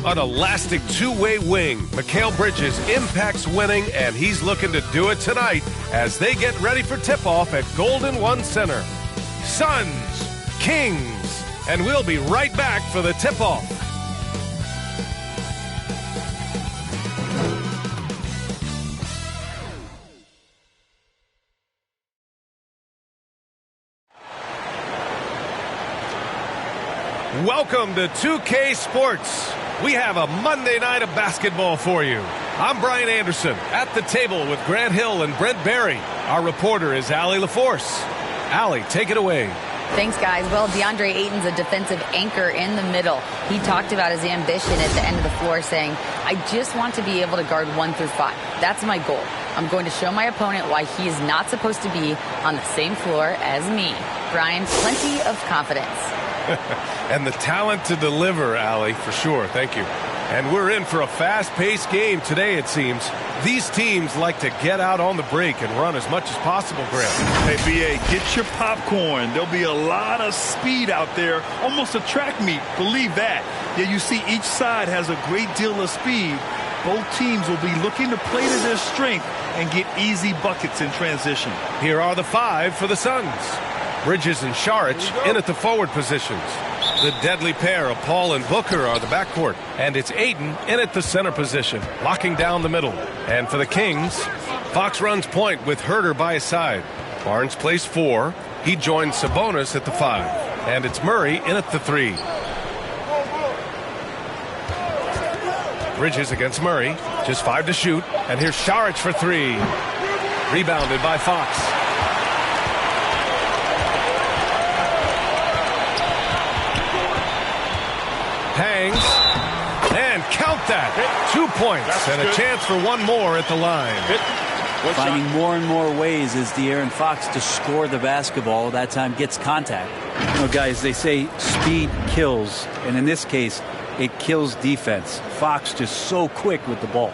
An elastic two-way wing. Mikal Bridges impacts winning, and he's looking to do it tonight as they get ready for tip-off at Golden One Center. Suns, Kings, and we'll be right back for the tip-off. Welcome to 2K Sports. We have a Monday night of basketball for you. I'm Brian Anderson at the table with Grant Hill and Brent Barry. Our reporter is Allie LaForce. Allie, take it away. Thanks, guys. Well, DeAndre Ayton's a defensive anchor in the middle. He talked about his ambition at the end of the floor, saying, I just want to be able to guard 1 through 5. That's my goal. I'm going to show my opponent why he is not supposed to be on the same floor as me. Brian, plenty of confidence. And the talent to deliver, Allie, for sure. Thank you. And we're in for a fast-paced game today, it seems. These teams like to get out on the break and run as much as possible, Grant. Hey, B.A., get your popcorn. There'll be a lot of speed out there, almost a track meet. Believe that. Yeah, you see each side has a great deal of speed. Both teams will be looking to play to their strength and get easy buckets in transition. Here are the 5 for the Suns. Bridges and Saric in at the forward positions. The deadly pair of Paul and Booker are the backcourt. And it's Ayton in at the center position, locking down the middle. And for the Kings, Fox runs point with Herter by his side. Barnes plays 4. He joins Sabonis at the 5. And it's Murray in at the 3. Bridges against Murray. Just 5 to shoot. And here's Saric for 3. Rebounded by Fox. Hangs, and count that. 2 points. That's and a good chance for one more at the line. Finding more and more ways as De'Aaron Fox to score the basketball. That time gets contact. You know, guys, they say speed kills, and in this case, it kills defense. Fox just so quick with the ball.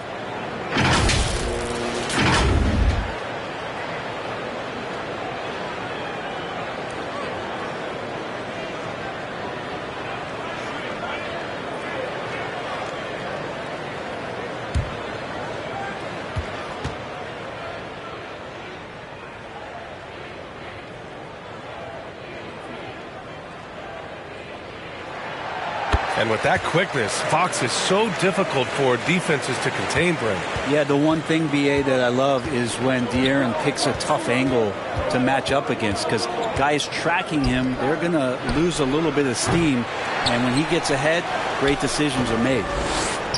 And with that quickness, Fox is so difficult for defenses to contain, Brent. Yeah, the one thing, B.A., that I love is when De'Aaron picks a tough angle to match up against, because guys tracking him, they're going to lose a little bit of steam. And when he gets ahead, great decisions are made.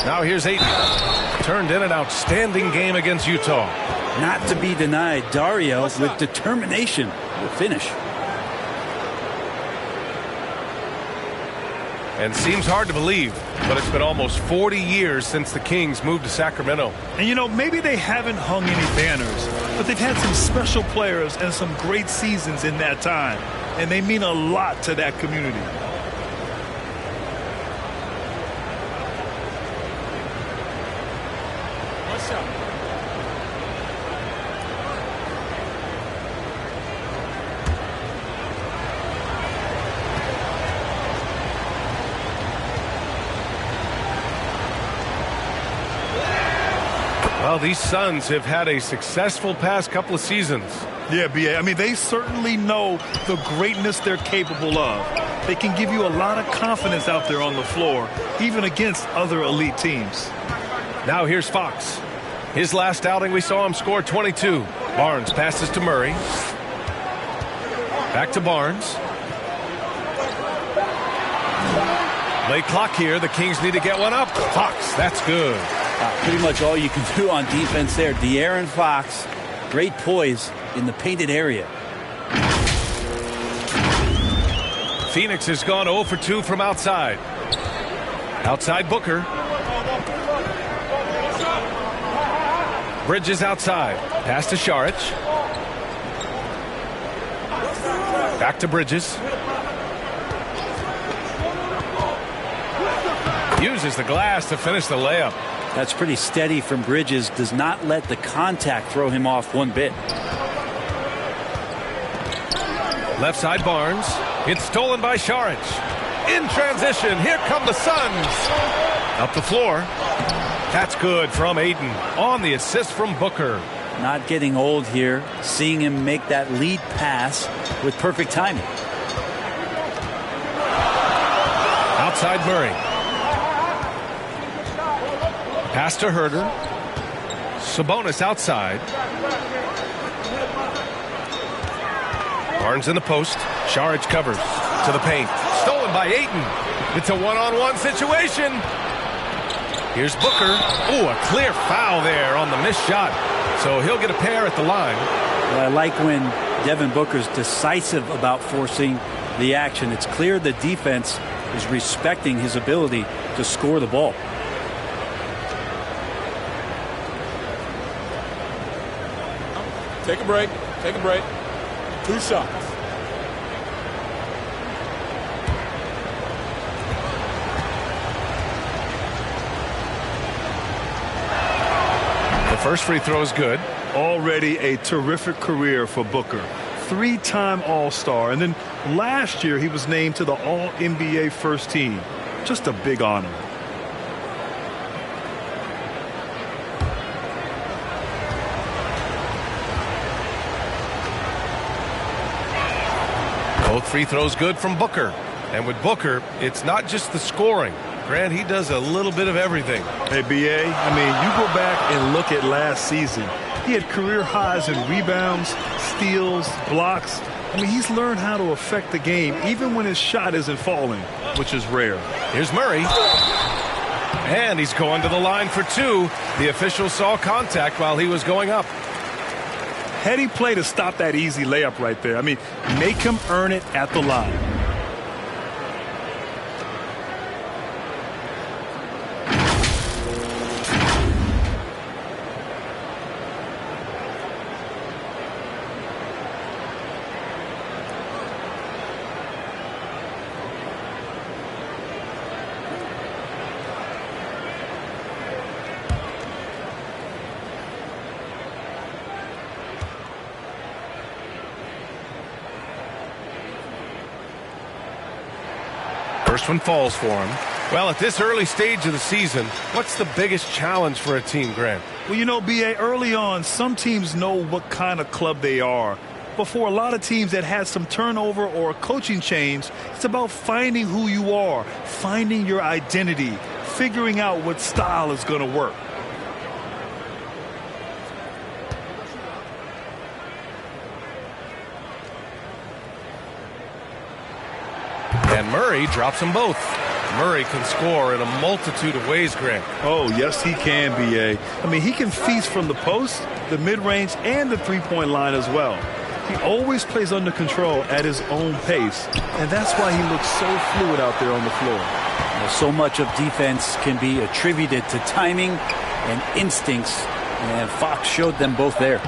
Now here's Ayton. Turned in an outstanding game against Utah. Not to be denied, Dario with determination will finish. And seems hard to believe, but it's been almost 40 years since the Kings moved to Sacramento. And, you know, maybe they haven't hung any banners, but they've had some special players and some great seasons in that time. And they mean a lot to that community. What's up? Well, these Suns have had a successful past couple of seasons. Yeah, B.A. I mean, they certainly know the greatness they're capable of. They can give you a lot of confidence out there on the floor, even against other elite teams. Now here's Fox. His last outing, we saw him score 22. Barnes passes to Murray. Back to Barnes. Late clock here. The Kings need to get one up. Fox, that's good. Pretty much all you can do on defense there. De'Aaron Fox, great poise in the painted area. Phoenix has gone 0 for 2 from outside. Outside Booker. Bridges outside. Pass to Saric. Back to Bridges. Uses the glass to finish the layup. That's pretty steady from Bridges. Does not let the contact throw him off one bit. Left side Barnes. It's stolen by Saric. In transition, here come the Suns. Up the floor. That's good from Ayton on the assist from Booker. Not getting old here. Seeing him make that lead pass with perfect timing. Outside Murray. Pass to Herder. Sabonis outside. Barnes in the post. Saric covers to the paint. Stolen by Ayton. It's a one-on-one situation. Here's Booker. Ooh, a clear foul there on the missed shot. So he'll get a pair at the line. Well, I like when Devin Booker's decisive about forcing the action. It's clear the defense is respecting his ability to score the ball. Take a break. Take a break. 2 shots. The first free throw is good. Already a terrific career for Booker. 3-time All-Star, and then last year he was named to the All-NBA first team. Just a big honor. Both free throws good from Booker. And with Booker, it's not just the scoring. Grant, he does a little bit of everything. Hey, B.A., I mean, you go back and look at last season. He had career highs in rebounds, steals, blocks. I mean, he's learned how to affect the game even when his shot isn't falling, which is rare. Here's Murray. And he's going to the line for 2. The official saw contact while he was going up. Heady play to stop that easy layup right there. I mean, make him earn it at the line. First one falls for him. Well, at this early stage of the season, what's the biggest challenge for a team, Grant? Well, you know, B.A., early on, some teams know what kind of club they are. But for a lot of teams that had some turnover or a coaching change, it's about finding who you are, finding your identity, figuring out what style is going to work. And Murray drops them both. Murray can score in a multitude of ways, Grant. Oh, yes, he can, B.A. I mean, he can feast from the post, the mid-range, and the three-point line as well. He always plays under control at his own pace, and that's why he looks so fluid out there on the floor. Well, so much of defense can be attributed to timing and instincts, and Fox showed them both there.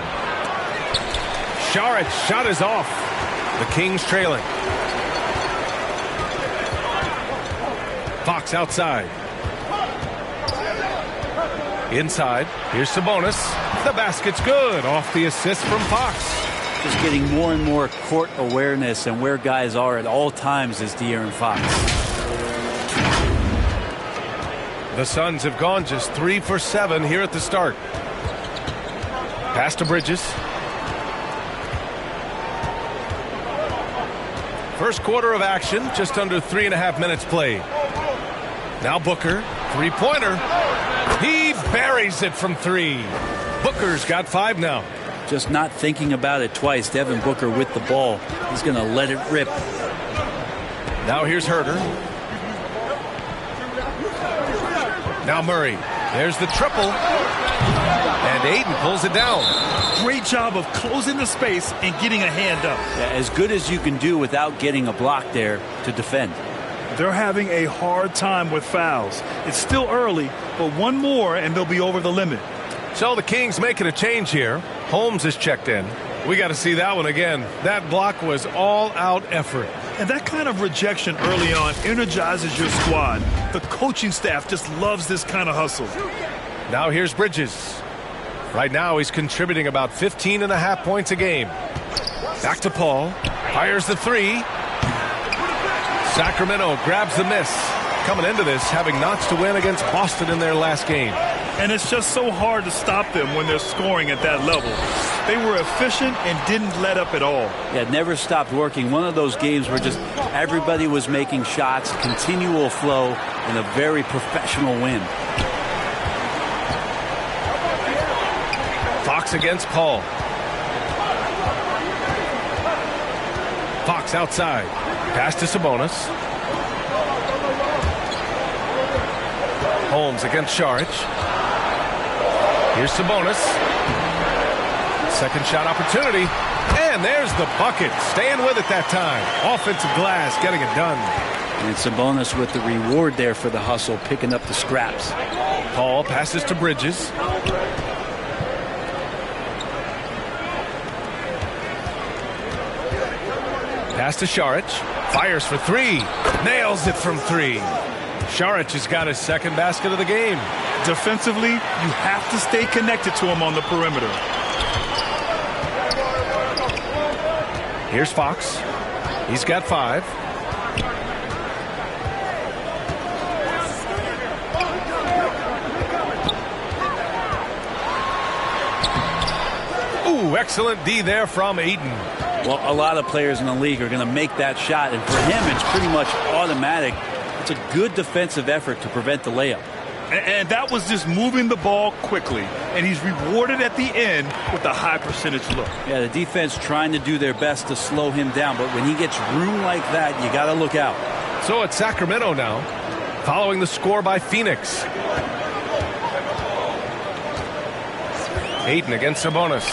Saric shot is off. The Kings trailing. Fox outside. Inside. Here's Sabonis. The basket's good. Off the assist from Fox. Just getting more and more court awareness and where guys are at all times is De'Aaron Fox. The Suns have gone just 3 for 7 here at the start. Pass to Bridges. First quarter of action, just under 3.5 minutes played. Now Booker, three-pointer. He buries it from 3. Booker's got 5 now. Just not thinking about it twice. Devin Booker with the ball. He's going to let it rip. Now here's Herder. Now Murray. There's the triple. And Ayton pulls it down. Great job of closing the space and getting a hand up. Yeah, as good as you can do without getting a block there to defend. They're having a hard time with fouls. It's still early, but one more and they'll be over the limit. So the Kings making a change here. Holmes is checked in. We got to see that one again. That block was all-out effort. And that kind of rejection early on energizes your squad. The coaching staff just loves this kind of hustle. Now here's Bridges. Right now he's contributing about 15.5 points a game. Back to Paul. Fires the 3. Sacramento grabs the miss. coming into this having knots to win against Boston in their last game. And it's just so hard to stop them when they're scoring at that level. They were efficient and didn't let up at all. Yeah, never stopped working. One of those games where just everybody was making shots, continual flow, and a very professional win. Fox against Paul. Fox outside. Pass to Sabonis. Holmes against Šarić. Here's Sabonis. Second shot opportunity. And there's the bucket. Staying with it that time. Offensive glass getting it done. And Sabonis with the reward there for the hustle, picking up the scraps. Paul passes to Bridges. Pass to Šarić. Fires for three. Nails it from three. Šarić has got his second basket of the game. Defensively, you have to stay connected to him on the perimeter. Here's Fox. He's got 5. Ooh, excellent D there from Ayton. Well, a lot of players in the league are going to make that shot, and for him, it's pretty much automatic. It's a good defensive effort to prevent the layup. And that was just moving the ball quickly. And he's rewarded at the end with a high percentage look. Yeah, the defense trying to do their best to slow him down. But when he gets room like that, you got to look out. So it's Sacramento now, following the score by Phoenix. Ayton against Sabonis.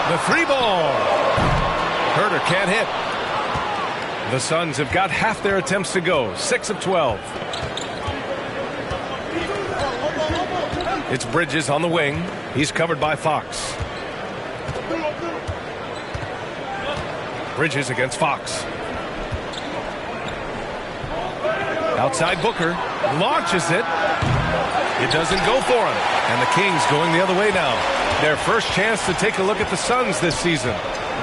The 3-ball. Herter can't hit. The Suns have got half their attempts to go. 6 of 12. It's Bridges on the wing. He's covered by Fox. Bridges against Fox. Outside Booker. Launches it. It doesn't go for him. And the Kings going the other way now. Their first chance to take a look at the Suns this season.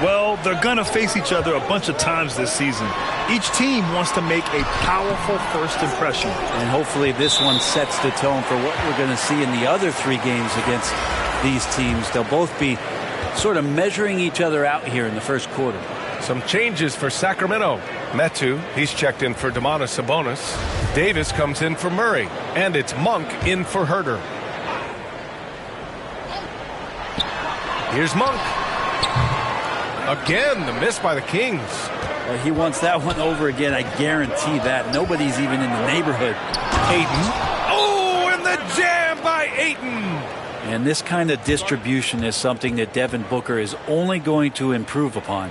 Well, they're going to face each other a bunch of times this season. Each team wants to make a powerful first impression. And hopefully this one sets the tone for what we're going to see in the other 3 games against these teams. They'll both be sort of measuring each other out here in the first quarter. Some changes for Sacramento. Metu, he's checked in for Domantas Sabonis. Davis comes in for Murray. And it's Monk in for Herter. Here's Monk. Again, the miss by the Kings. Well, he wants that one over again. I guarantee that. Nobody's even in the neighborhood. Ayton. Oh, and the jam by Ayton. And this kind of distribution is something that Devin Booker is only going to improve upon.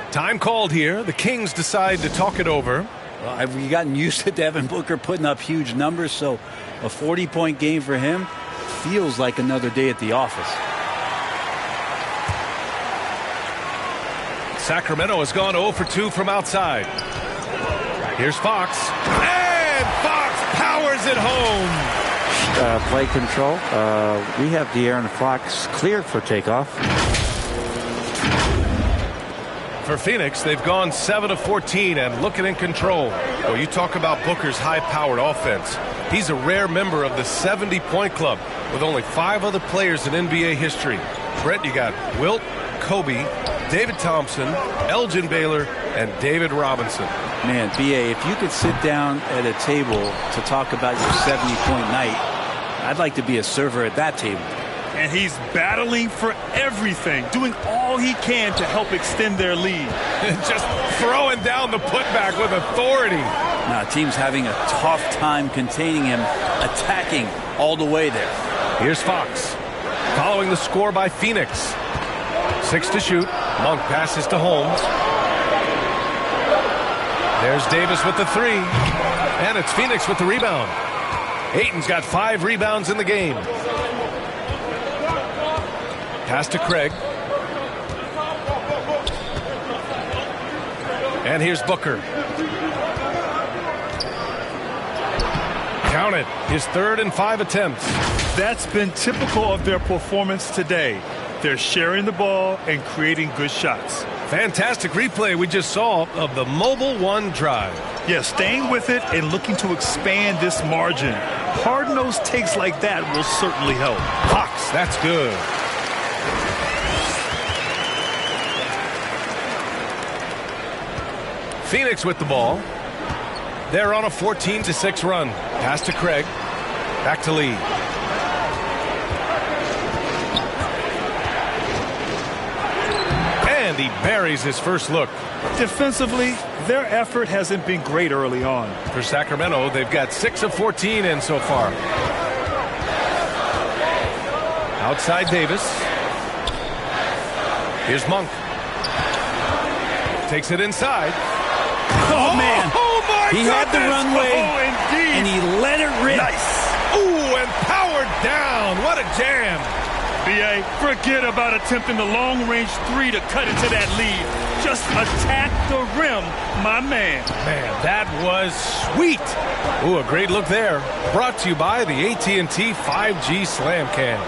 Time called here. The Kings decide to talk it over. Well, I've gotten used to Devin Booker putting up huge numbers, so a 40-point game for him feels like another day at the office. Sacramento has gone 0 for 2 from outside. Here's Fox. And Fox powers it home. Play control. We have De'Aaron Fox cleared for takeoff. For Phoenix, they've gone 7 of 14 and looking in control. Well, you talk about Booker's high-powered offense. He's a rare member of the 70-point club with only 5 other players in NBA history. Brett, you got Wilt, Kobe, David Thompson, Elgin Baylor, and David Robinson. Man, B.A., if you could sit down at a table to talk about your 70-point night, I'd like to be a server at that table. And he's battling for everything, doing all he can to help extend their lead. Just throwing down the putback with authority. Now, team's having a tough time containing him, attacking all the way there. Here's Fox, following the score by Phoenix. 6 to shoot. Monk passes to Holmes. There's Davis with the 3. And it's Phoenix with the rebound. Ayton's got 5 rebounds in the game. Pass to Craig. And here's Booker. Count it. His 3rd and 5 attempts. That's been typical of their performance today. They're sharing the ball and creating good shots. Fantastic replay we just saw of the mobile one drive. Yeah, staying with it and looking to expand this margin. Hard-nosed takes like that will certainly help. Fox, that's good. Phoenix with the ball. They're on a 14-6 run. Pass to Craig. Back to Lee. And he buries his first look. Defensively, their effort hasn't been great early on. For Sacramento, they've got 6 of 14 in so far. Outside Davis. Here's Monk. Takes it inside. Oh, man. Oh, my He had the runway, indeed. and he let it rip. Nice. Ooh, and powered down. What a jam. B.A., forget about attempting the long-range three to cut into that lead. Just attack the rim, my man. Man, that was sweet. Ooh, a great look there. Brought to you by the AT&T 5G Slam Cam.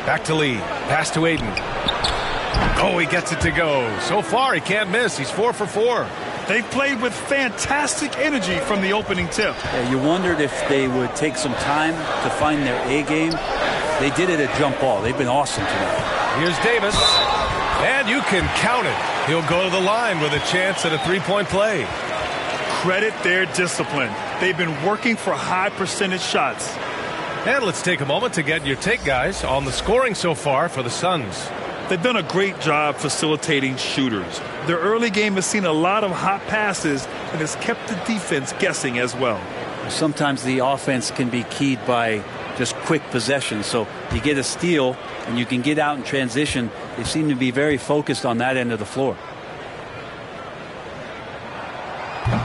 Back to Lee. Pass to Aiden. Oh, he gets it to go. So far, he can't miss. He's 4 for 4. They played with fantastic energy from the opening tip. Yeah, you wondered if they would take some time to find their A game. They did it at jump ball. They've been awesome tonight. Here's Davis. And you can count it. He'll go to the line with a chance at a three-point play. Credit their discipline. They've been working for high percentage shots. And let's take a moment to get your take, guys, on the scoring so far for the Suns. They've done a great job facilitating shooters. Their early game has seen a lot of hot passes and has kept the defense guessing as well. Sometimes the offense can be keyed by just quick possession. So you get a steal and you can get out in transition. They seem to be very focused on that end of the floor.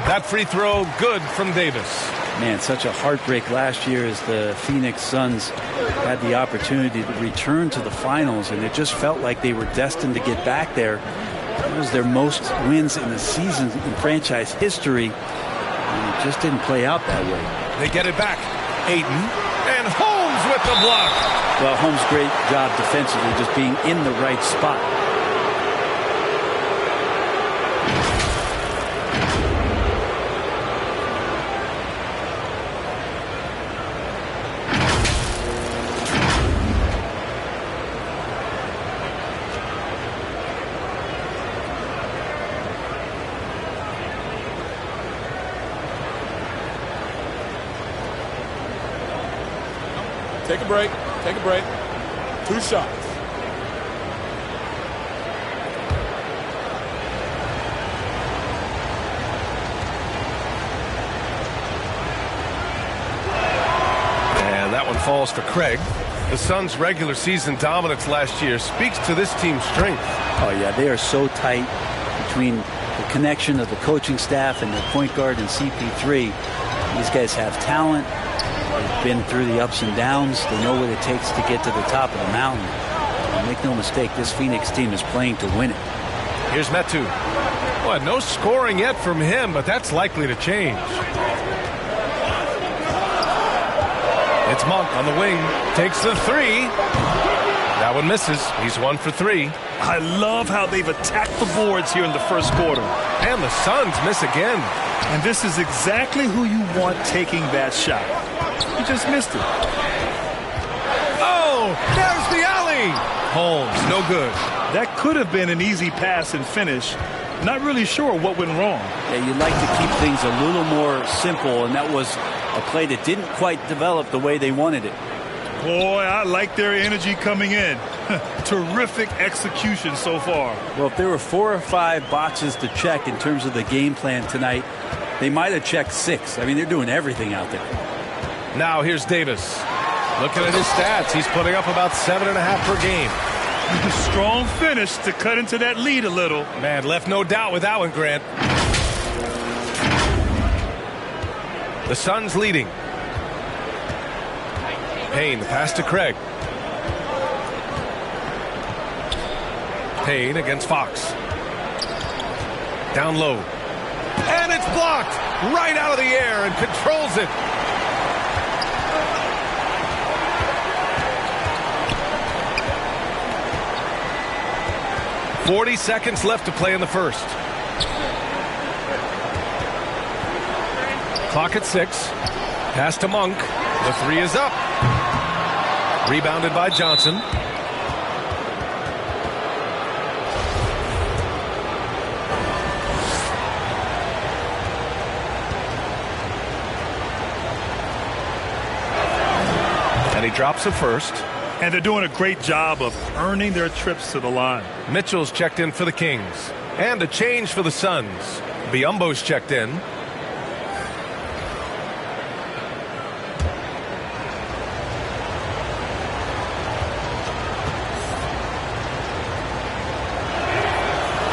That free throw good from Davis. Man, such a heartbreak last year as the Phoenix Suns had the opportunity to return to the finals, and it just felt like they were destined to get back there. It was their most wins in the season in franchise history, and it just didn't play out that way. They get it back. Ayton and Holmes with the block. Well, Holmes' great job defensively, just being in the right spot. Take a break. Take a break. 2 shots. And that one falls for Craig. The Suns' regular season dominance last year speaks to this team's strength. Oh, yeah, they are so tight between the connection of the coaching staff and their point guard and CP3. These guys have talent. They've been through the ups and downs. They know what it takes to get to the top of the mountain. And make no mistake, this Phoenix team is playing to win it. Here's Metu. Well, no scoring yet from him, but that's likely to change. It's Monk on the wing. Takes the three. That one misses. He's 1 for 3. I love how they've attacked the boards here in the first quarter. And the Suns miss again. And this is exactly who you want taking that shot. He just missed it. Oh, there's the alley. Holmes, no good. That could have been an easy pass and finish. Not really sure what went wrong. Yeah, you'd like to keep things a little more simple, and that was a play that didn't quite develop the way they wanted it. Boy, I like their energy coming in. Terrific execution so far. Well, if there were 4 or 5 boxes to check in terms of the game plan tonight, they might have checked 6. I mean, they're doing everything out there. Now here's Davis. Looking at his stats, he's putting up about 7.5 per game. Strong finish to cut into that lead a little. Man, left no doubt with that one, Grant. The Suns leading. Payne, the pass to Craig. Payne against Fox. Down low. And it's blocked right out of the air and controls it. 40 seconds left to play in the first. Clock at 6. Pass to Monk. The three is up. Rebounded by Johnson. And he drops a first. And they're doing a great job of earning their trips to the line. Mitchell's checked in for the Kings. And a change for the Suns. Biyombo's checked in.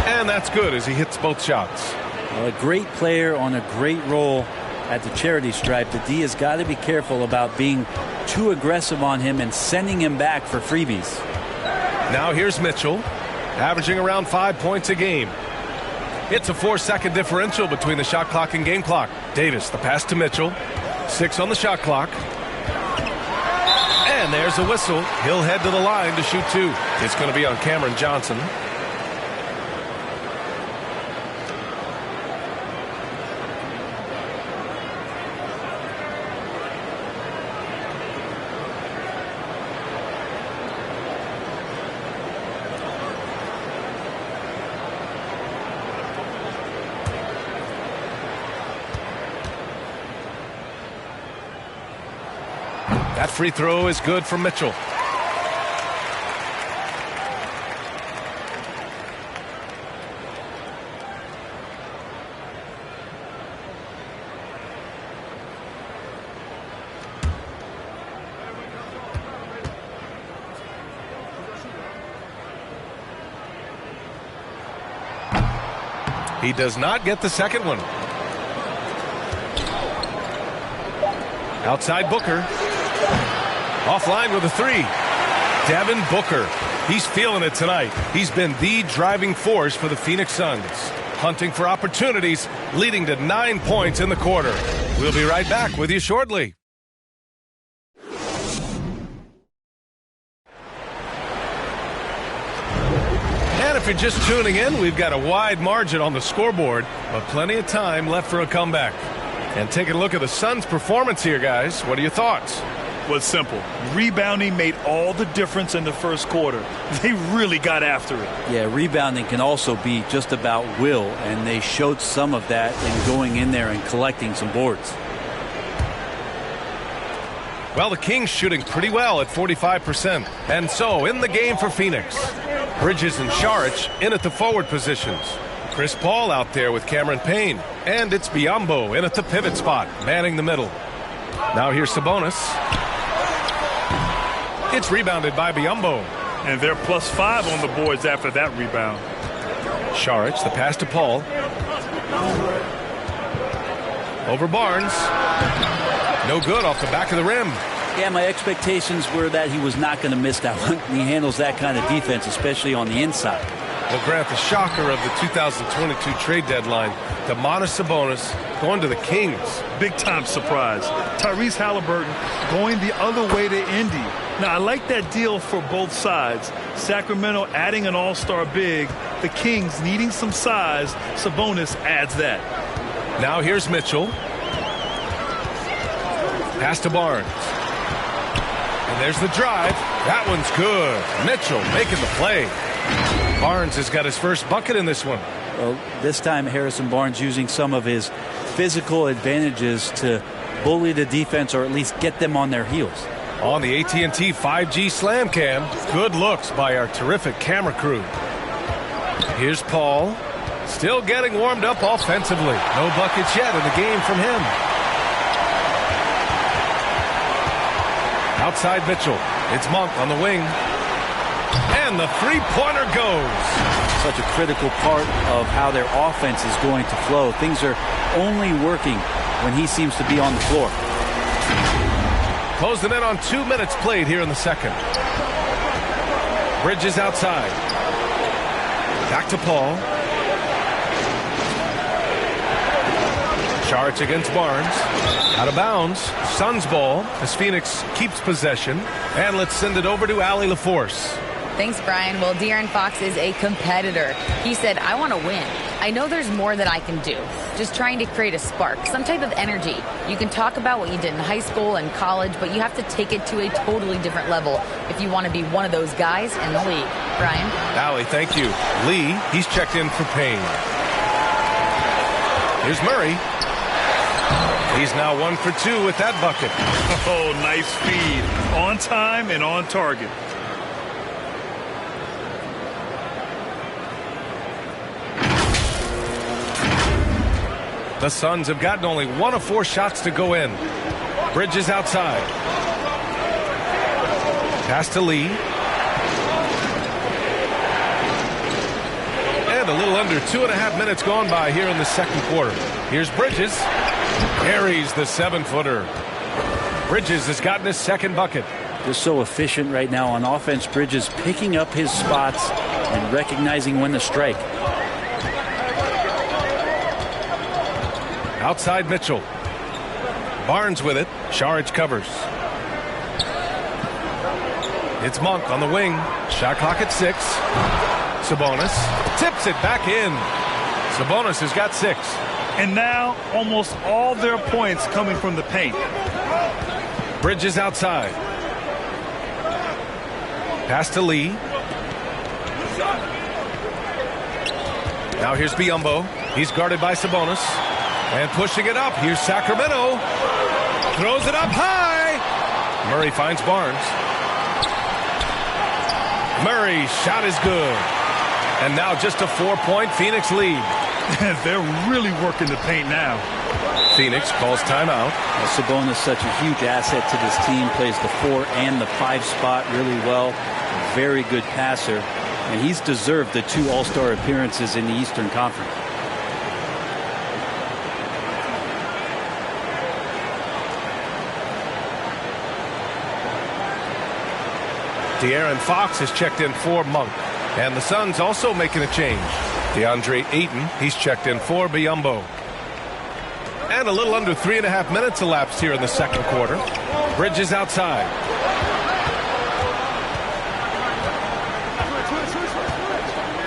And that's good as he hits both shots. Well, a great player on a great role at the charity stripe. The D has got to be careful about being too aggressive on him and sending him back for freebies. Now here's Mitchell, averaging around 5 points a game. It's a 4-second differential between the shot clock and game clock. Davis, the pass to Mitchell. 6 on the shot clock. And there's a whistle. He'll head to the line to shoot 2. It's going to be on Cameron Johnson. That free throw is good for Mitchell. He does not get the second one. Outside Booker. Offline with a 3. Devin Booker. He's feeling it tonight. He's been the driving force for the Phoenix Suns. Hunting for opportunities, leading to 9 points in the quarter. We'll be right back with you shortly. And if you're just tuning in, we've got a wide margin on the scoreboard, but plenty of time left for a comeback. And taking a look at the Suns' performance here, guys. What are your thoughts? Was simple. Rebounding made all the difference in the first quarter. They really got after it. Yeah, rebounding can also be just about will, and they showed some of that in going in there and collecting some boards. Well, the Kings shooting pretty well at 45%. And so, in the game for Phoenix, Bridges and Saric in at the forward positions. Chris Paul out there with Cameron Payne. And it's Biyombo in at the pivot spot, manning the middle. Now here's Sabonis. It's rebounded by Biyombo. And they're +5 on the boards after that rebound. Saric, the pass to Paul. Over Barnes. No good off the back of the rim. Yeah, my expectations were that he was not going to miss that one. He handles that kind of defense, especially on the inside. Well, Grant, the shocker of the 2022 trade deadline, Domantas Sabonis going to the Kings. Big-time surprise. Tyrese Halliburton going the other way to Indy. Now, I like that deal for both sides. Sacramento adding an all-star big. The Kings needing some size. Sabonis adds that. Now here's Mitchell. Pass to Barnes. And there's the drive. That one's good. Mitchell making the play. Barnes has got his first bucket in this one. Well, this time Harrison Barnes using some of his physical advantages to bully the defense or at least get them on their heels. On the AT&T 5G Slam Cam, good looks by our terrific camera crew. Here's Paul, still getting warmed up offensively. No buckets yet in the game from him. Outside Mitchell, it's Monk on the wing. And the three-pointer goes. Such a critical part of how their offense is going to flow. Things are only working when he seems to be on the floor. Closing in on 2 minutes played here in the second. Bridges outside. Back to Paul. Saric against Barnes. Out of bounds. Suns ball as Phoenix keeps possession. And let's send it over to Allie LaForce. Thanks, Brian. Well, De'Aaron Fox is a competitor. He said, I want to win. I know there's more that I can do. Just trying to create a spark, some type of energy. You can talk about what you did in high school and college, but you have to take it to a totally different level if you want to be one of those guys in the league. Brian? Allie, thank you. Lee, he's checked in for Payne. Here's Murray. He's now 1 for 2 with that bucket. Oh, nice feed. On time and on target. The Suns have gotten only 1 of 4 shots to go in. Bridges outside. Pass to Lee. And a little under 2.5 minutes gone by here in the second quarter. Here's Bridges. Carries the 7-footer. Bridges has gotten his second bucket. Just so efficient right now on offense. Bridges picking up his spots and recognizing when to strike. Outside Mitchell. Barnes with it. Šarić covers. It's Monk on the wing. Shot clock at 6. Sabonis tips it back in. Sabonis has got 6. And now almost all their points coming from the paint. Bridges outside. Pass to Lee. Now here's Biyombo. He's guarded by Sabonis. And pushing it up. Here's Sacramento. Throws it up high. Murray finds Barnes. Murray's shot is good. And now just a 4-point Phoenix lead. They're really working the paint now. Phoenix calls timeout. Sabonis such a huge asset to this team. Plays the 4 and the 5 spot really well. Very good passer. And he's deserved the 2 All-Star appearances in the Eastern Conference. De'Aaron Fox has checked in for Monk. And the Suns also making a change. DeAndre Ayton, he's checked in for Biyombo. And a little under 3.5 minutes elapsed here in the second quarter. Bridges outside.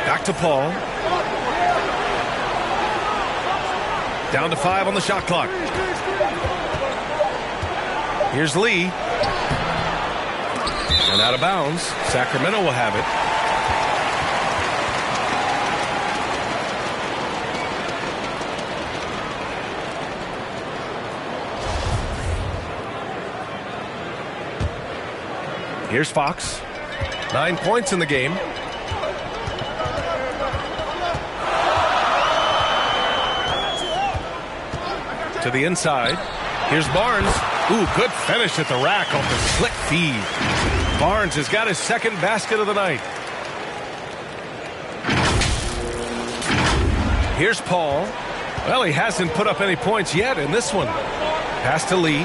Back to Paul. Down to 5 on the shot clock. Here's Lee. And out of bounds. Sacramento will have it. Here's Fox. 9 points in the game. To the inside. Here's Barnes. Ooh, good finish at the rack off the slick feed. Barnes has got his second basket of the night. Here's Paul. Well, he hasn't put up any points yet in this one. Pass to Lee.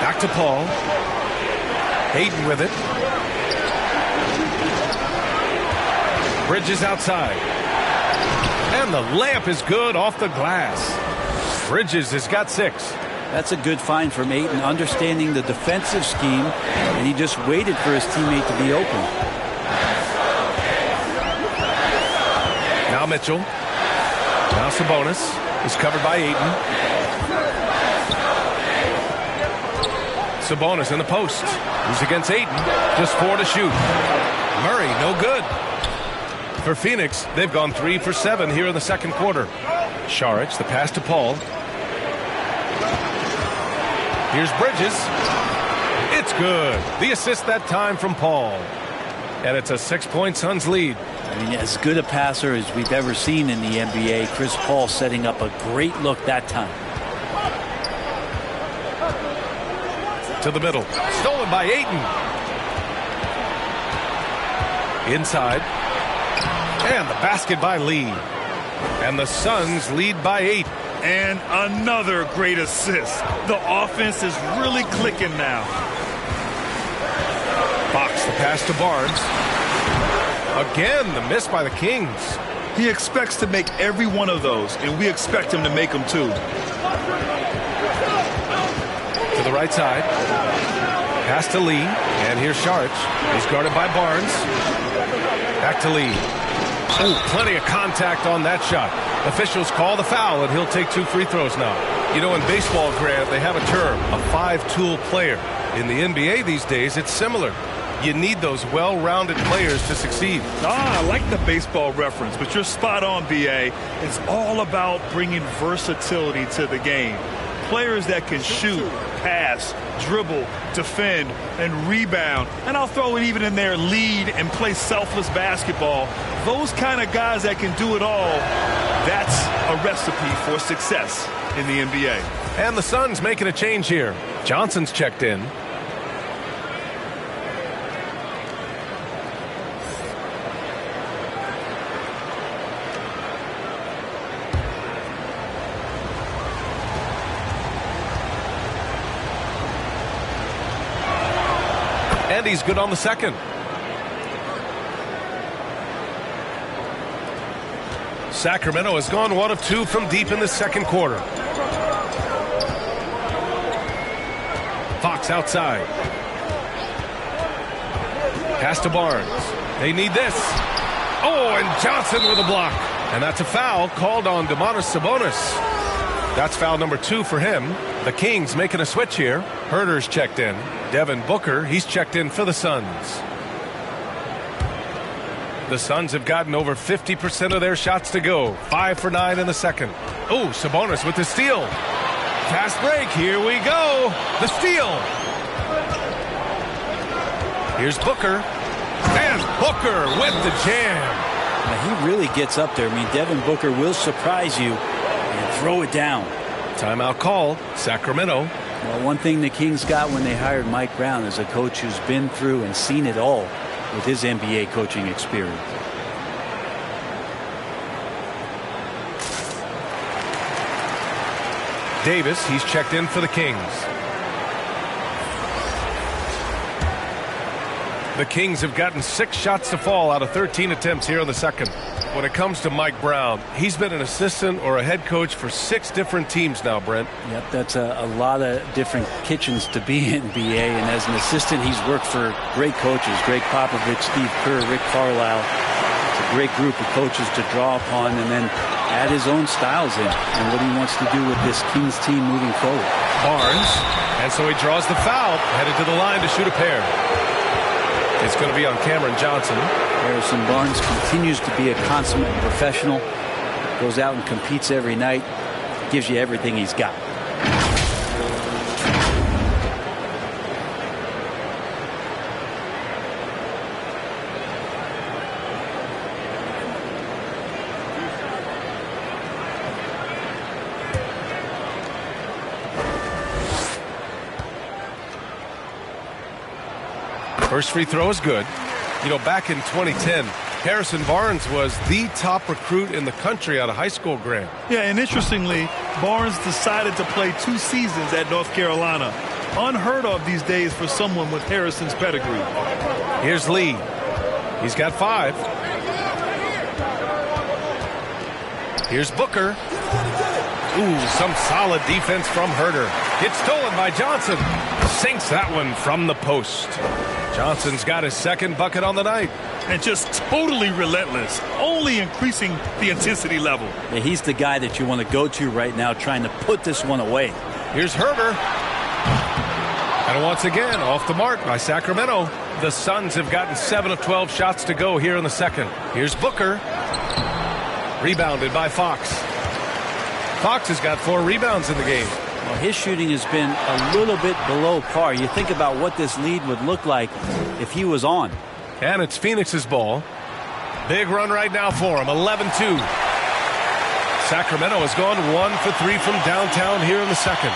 Back to Paul. Hayden with it. Bridges outside. And the layup is good off the glass. Bridges has got 6. That's a good find from Ayton, understanding the defensive scheme, and he just waited for his teammate to be open. Now Mitchell. Now Sabonis is covered by Ayton. Sabonis in the post. He's against Ayton. Just 4 to shoot. Murray, no good. For Phoenix, they've gone 3 for 7 here in the second quarter. Šarić, the pass to Paul. Here's Bridges. It's good. The assist that time from Paul. And it's a 6-point Suns lead. I mean, as good a passer as we've ever seen in the NBA. Chris Paul setting up a great look that time. To the middle. Stolen by Ayton. Inside. And the basket by Lee. And the Suns lead by 8. And another great assist. The offense is really clicking now. Fox, the pass to Barnes. Again, the miss by the Kings. He expects to make every one of those, and we expect him to make them too. To the right side. Pass to Lee, and here's Sharch. He's guarded by Barnes. Back to Lee. Oh, plenty of contact on that shot. Officials call the foul, and he'll take 2 free throws now. You know, in baseball, Grant, they have a term, a 5-tool player. In the NBA these days, it's similar. You need those well-rounded players to succeed. I like the baseball reference, but you're spot on, B.A. It's all about bringing versatility to the game. Players that can shoot, pass, dribble, defend, and rebound. And I'll throw it even in there, lead and play selfless basketball. Those kind of guys that can do it all, that's a recipe for success in the NBA. And the Suns making a change here. Johnson's checked in. And he's good on the second. Sacramento has gone 1 of 2 from deep in the second quarter. Fox outside. Pass to Barnes. They need this. Oh, and Johnson with a block. And that's a foul called on Domantas Sabonis. That's foul number 2 for him. The Kings making a switch here. Herter's checked in. Devin Booker, he's checked in for the Suns. The Suns have gotten over 50% of their shots to go. 5 for 9 in the second. Oh, Sabonis with the steal. Fast break. Here we go. The steal. Here's Booker. And Booker with the jam. Now, he really gets up there. I mean, Devin Booker will surprise you and throw it down. Timeout called. Sacramento. Well, one thing the Kings got when they hired Mike Brown is a coach who's been through and seen it all with his NBA coaching experience. Davis, he's checked in for the Kings. The Kings have gotten 6 shots to fall out of 13 attempts here in the second. When it comes to Mike Brown, he's been an assistant or a head coach for 6 different teams now, Brent. Yep, that's a lot of different kitchens to be in, BA. And as an assistant, he's worked for great coaches, Greg Popovich, Steve Kerr, Rick Carlisle. It's a great group of coaches to draw upon and then add his own styles in and what he wants to do with this Kings team moving forward. Barnes, and so he draws the foul, headed to the line to shoot a pair. It's going to be on Cameron Johnson. Harrison Barnes continues to be a consummate professional. Goes out and competes every night. Gives you everything he's got. First free throw is good. You know, back in 2010, Harrison Barnes was the top recruit in the country out of high school, Grant. Yeah, and interestingly, Barnes decided to play 2 seasons at North Carolina. Unheard of these days for someone with Harrison's pedigree. Here's Lee. He's got 5. Here's Booker. Ooh, some solid defense from Herter. It's stolen by Johnson. Sinks that one from the post. Johnson's got his second bucket on the night. And just totally relentless, only increasing the intensity level. Yeah, he's the guy that you want to go to right now trying to put this one away. Here's Herter. And once again, off the mark by Sacramento. The Suns have gotten 7 of 12 shots to go here in the second. Here's Booker. Rebounded by Fox. Fox has got 4 rebounds in the game. Well, his shooting has been a little bit below par. You think about what this lead would look like if he was on. And it's Phoenix's ball. Big run right now for him, 11-2. Sacramento has gone 1 for 3 from downtown here in the second.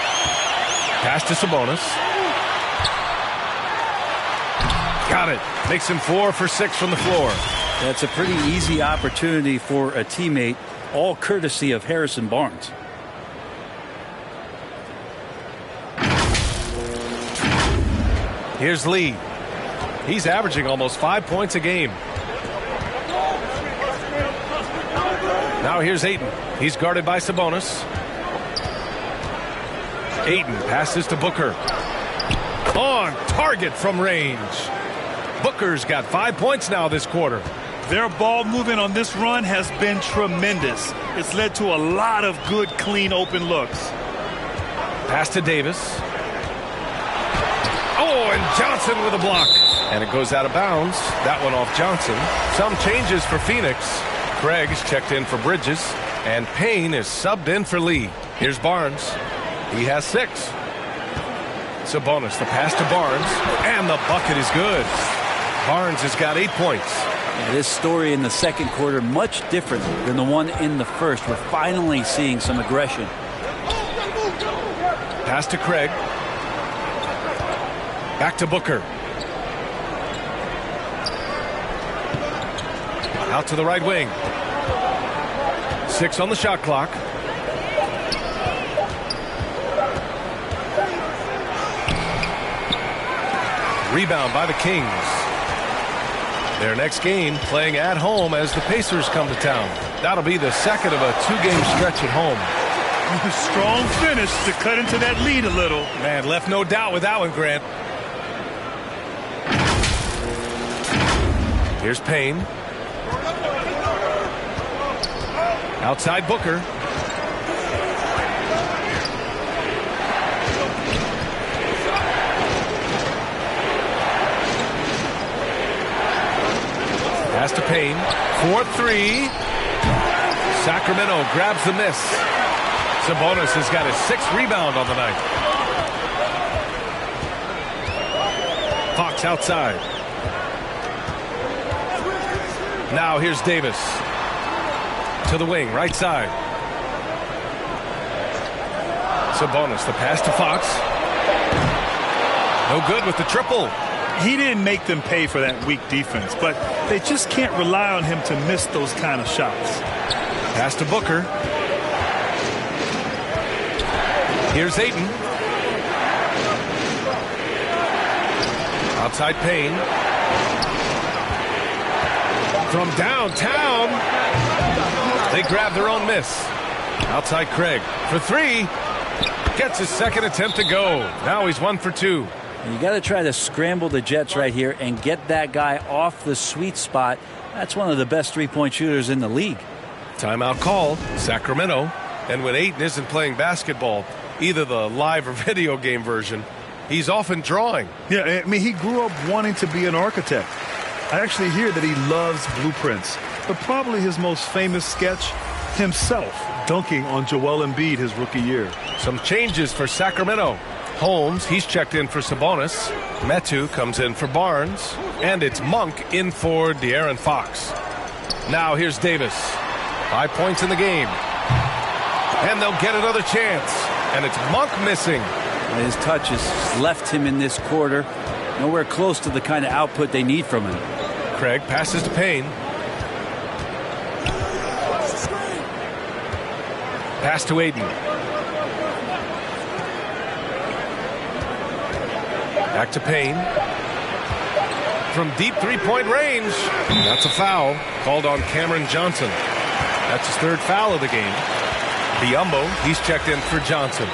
Pass to Sabonis. Got it. Makes him 4 for 6 from the floor. That's a pretty easy opportunity for a teammate, all courtesy of Harrison Barnes. Here's Lee. He's averaging almost 5 points a game. Now here's Ayton. He's guarded by Sabonis. Ayton passes to Booker. On target from range. Booker's got 5 points now this quarter. Their ball movement on this run has been tremendous. It's led to a lot of good, clean, open looks. Pass to Davis. Oh, and Johnson with a block. And it goes out of bounds. That one off Johnson. Some changes for Phoenix. Craig's checked in for Bridges. And Payne is subbed in for Lee. Here's Barnes. He has 6. Sabonis, the pass to Barnes. And the bucket is good. Barnes has got 8 points. This story in the second quarter much different than the one in the first. We're finally seeing some aggression. Pass to Craig. Back to Booker. Out to the right wing. 6 on the shot clock. Rebound by the Kings. Their next game playing at home as the Pacers come to town. That'll be the second of a 2-game stretch at home. Strong finish to cut into that lead a little. Man, left no doubt with that one, Grant. Here's Payne. Outside Booker. Pass to Payne. 4-3. Sacramento grabs the miss. Sabonis has got his 6th rebound on the night. Fox outside. Now here's Davis. To the wing, right side. Sabonis, the pass to Fox. No good with the triple. He didn't make them pay for that weak defense, but they just can't rely on him to miss those kind of shots. Pass to Booker. Here's Ayton. Outside Payne. From downtown. They grab their own miss. Outside Craig for 3. Gets his second attempt to go. Now he's 1 for 2. You got to try to scramble the Jets right here and get that guy off the sweet spot. That's one of the best three-point shooters in the league. Timeout call, Sacramento. And when Ayton isn't playing basketball, either the live or video game version, he's often drawing. Yeah, I mean, he grew up wanting to be an architect. I actually hear that he loves blueprints, but probably his most famous sketch, himself dunking on Joel Embiid his rookie year. Some changes for Sacramento. Holmes, he's checked in for Sabonis. Metu comes in for Barnes. And it's Monk in for De'Aaron Fox. Now here's Davis. 5 points in the game. And they'll get another chance. And it's Monk missing. His touch has left him in this quarter. Nowhere close to the kind of output they need from him. Craig passes to Payne. Pass to Ayton. Back to Payne. From deep three-point range. That's a foul called on Cameron Johnson. That's his 3rd foul of the game. Biyombo, he's checked in for Johnson.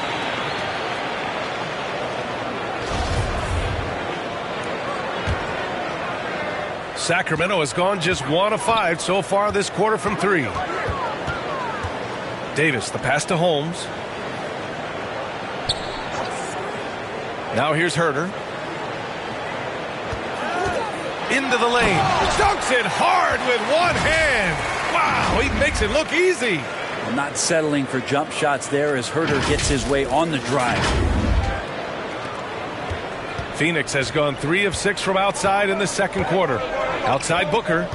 Sacramento has gone just 1 of 5 so far this quarter from 3. Davis, the pass to Holmes. Now here's Herter. Into the lane. Dunks it hard with one hand. Wow, he makes it look easy. Not settling for jump shots there as Herter gets his way on the drive. Phoenix has gone 3 of 6 from outside in the second quarter. Outside Booker.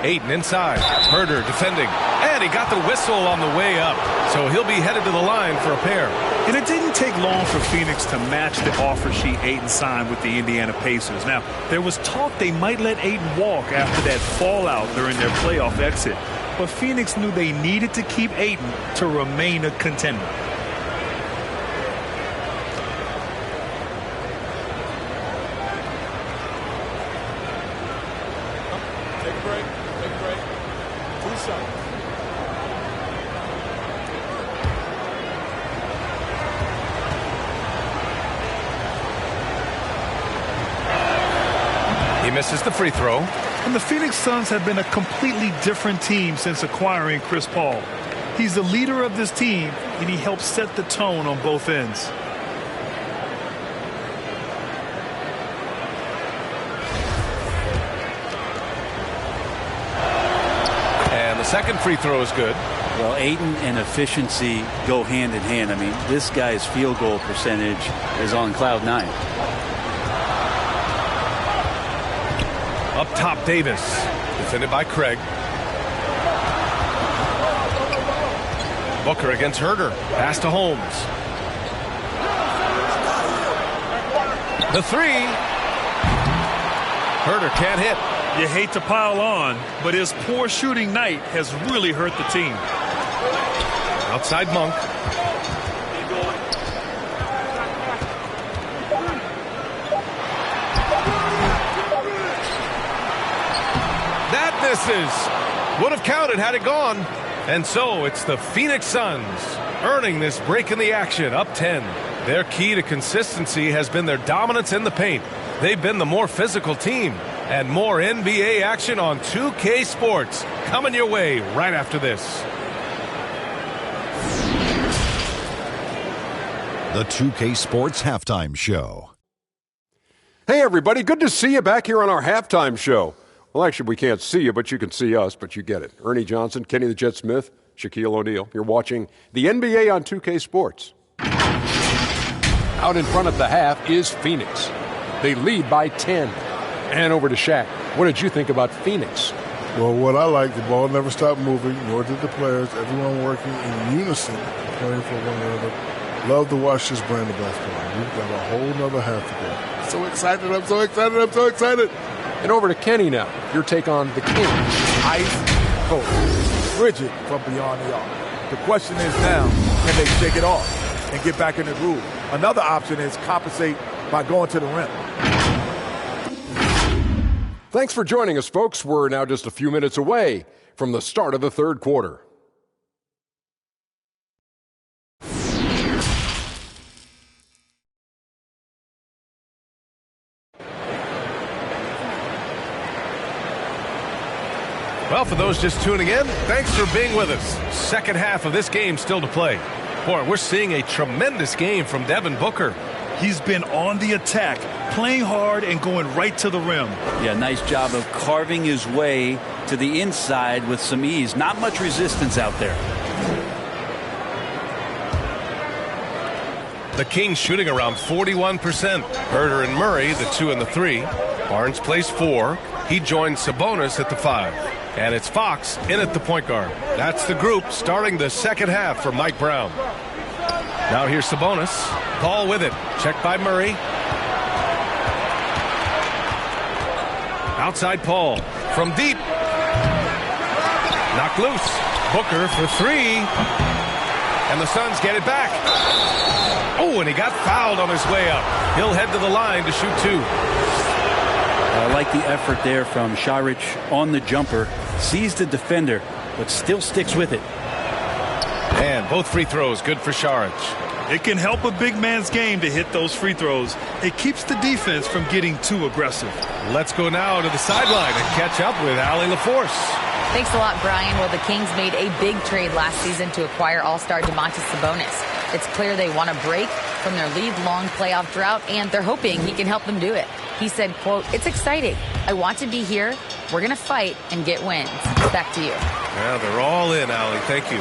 Ayton inside. Herter defending. And he got the whistle on the way up. So he'll be headed to the line for a pair. And it didn't take long for Phoenix to match the offer sheet Ayton signed with the Indiana Pacers. Now, there was talk they might let Ayton walk after that fallout during their playoff exit. But Phoenix knew they needed to keep Ayton to remain a contender. Take a break. Take a break. 2 shots. misses the free throw. And the Phoenix Suns have been a completely different team since acquiring Chris Paul. He's the leader of this team, and he helps set the tone on both ends. And the second free throw is good. Well, Ayton and efficiency go hand in hand. I mean, this guy's field goal percentage is on cloud 9. Up top, Davis. Defended by Craig. Booker against Herter. Pass to Holmes. The three. Herter can't hit. You hate to pile on, but his poor shooting night has really hurt the team. Outside Monk. That misses. Would have counted had it gone. And so it's the Phoenix Suns earning this break in the action, up 10. Their key to consistency has been their dominance in the paint. They've been the more physical team. And more NBA action on 2K Sports coming your way right after this. The 2K Sports Halftime Show. Hey, everybody. Good to see you back here on our halftime show. Well, actually, we can't see you, but you can see us, but you get it. Ernie Johnson, Kenny the Jet Smith, Shaquille O'Neal. You're watching the NBA on 2K Sports. Out in front of the half is Phoenix. They lead by 10. And over to Shaq. What did you think about Phoenix? Well, what I like, the ball never stopped moving, nor did the players. Everyone working in unison, playing for one another. Love to watch this brand of basketball. We've got a whole nother half to go. So excited, I'm so excited, I'm so excited. And over to Kenny now. Your take on the King. Ice cold, rigid from beyond the arc. The question is now, can they shake it off and get back in the groove? Another option is compensate by going to the rim. Thanks for joining us, folks. We're now just a few minutes away from the start of the third quarter. Well, for those just tuning in, thanks for being with us. Second half of this game still to play. Boy, we're seeing a tremendous game from Devin Booker. He's been on the attack, playing hard and going right to the rim. Yeah, nice job of carving his way to the inside with some ease. Not much resistance out there. The Kings shooting around 41%. Herter and Murray, the 2 and the 3. Barnes plays 4. He joins Sabonis at the 5. And it's Fox in at the point guard. That's the group starting the second half for Mike Brown. Now here's Sabonis. Paul with it. Checked by Murray. Outside Paul. From deep. Knocked loose. Booker for 3. And the Suns get it back. Oh, and he got fouled on his way up. He'll head to the line to shoot 2. I like the effort there from Saric on the jumper. Sees the defender, but still sticks with it. And both free throws good for Saric. It can help a big man's game to hit those free throws. It keeps the defense from getting too aggressive. Let's go now to the sideline and catch up with Allie LaForce. Thanks a lot, Brian. Well, the Kings made a big trade last season to acquire all-star Domantas Sabonis. It's clear they want to break from their league-long playoff drought, and they're hoping he can help them do it. He said, quote, "It's exciting. I want to be here. We're going to fight and get wins." Back to you. Yeah, they're all in, Allie. Thank you.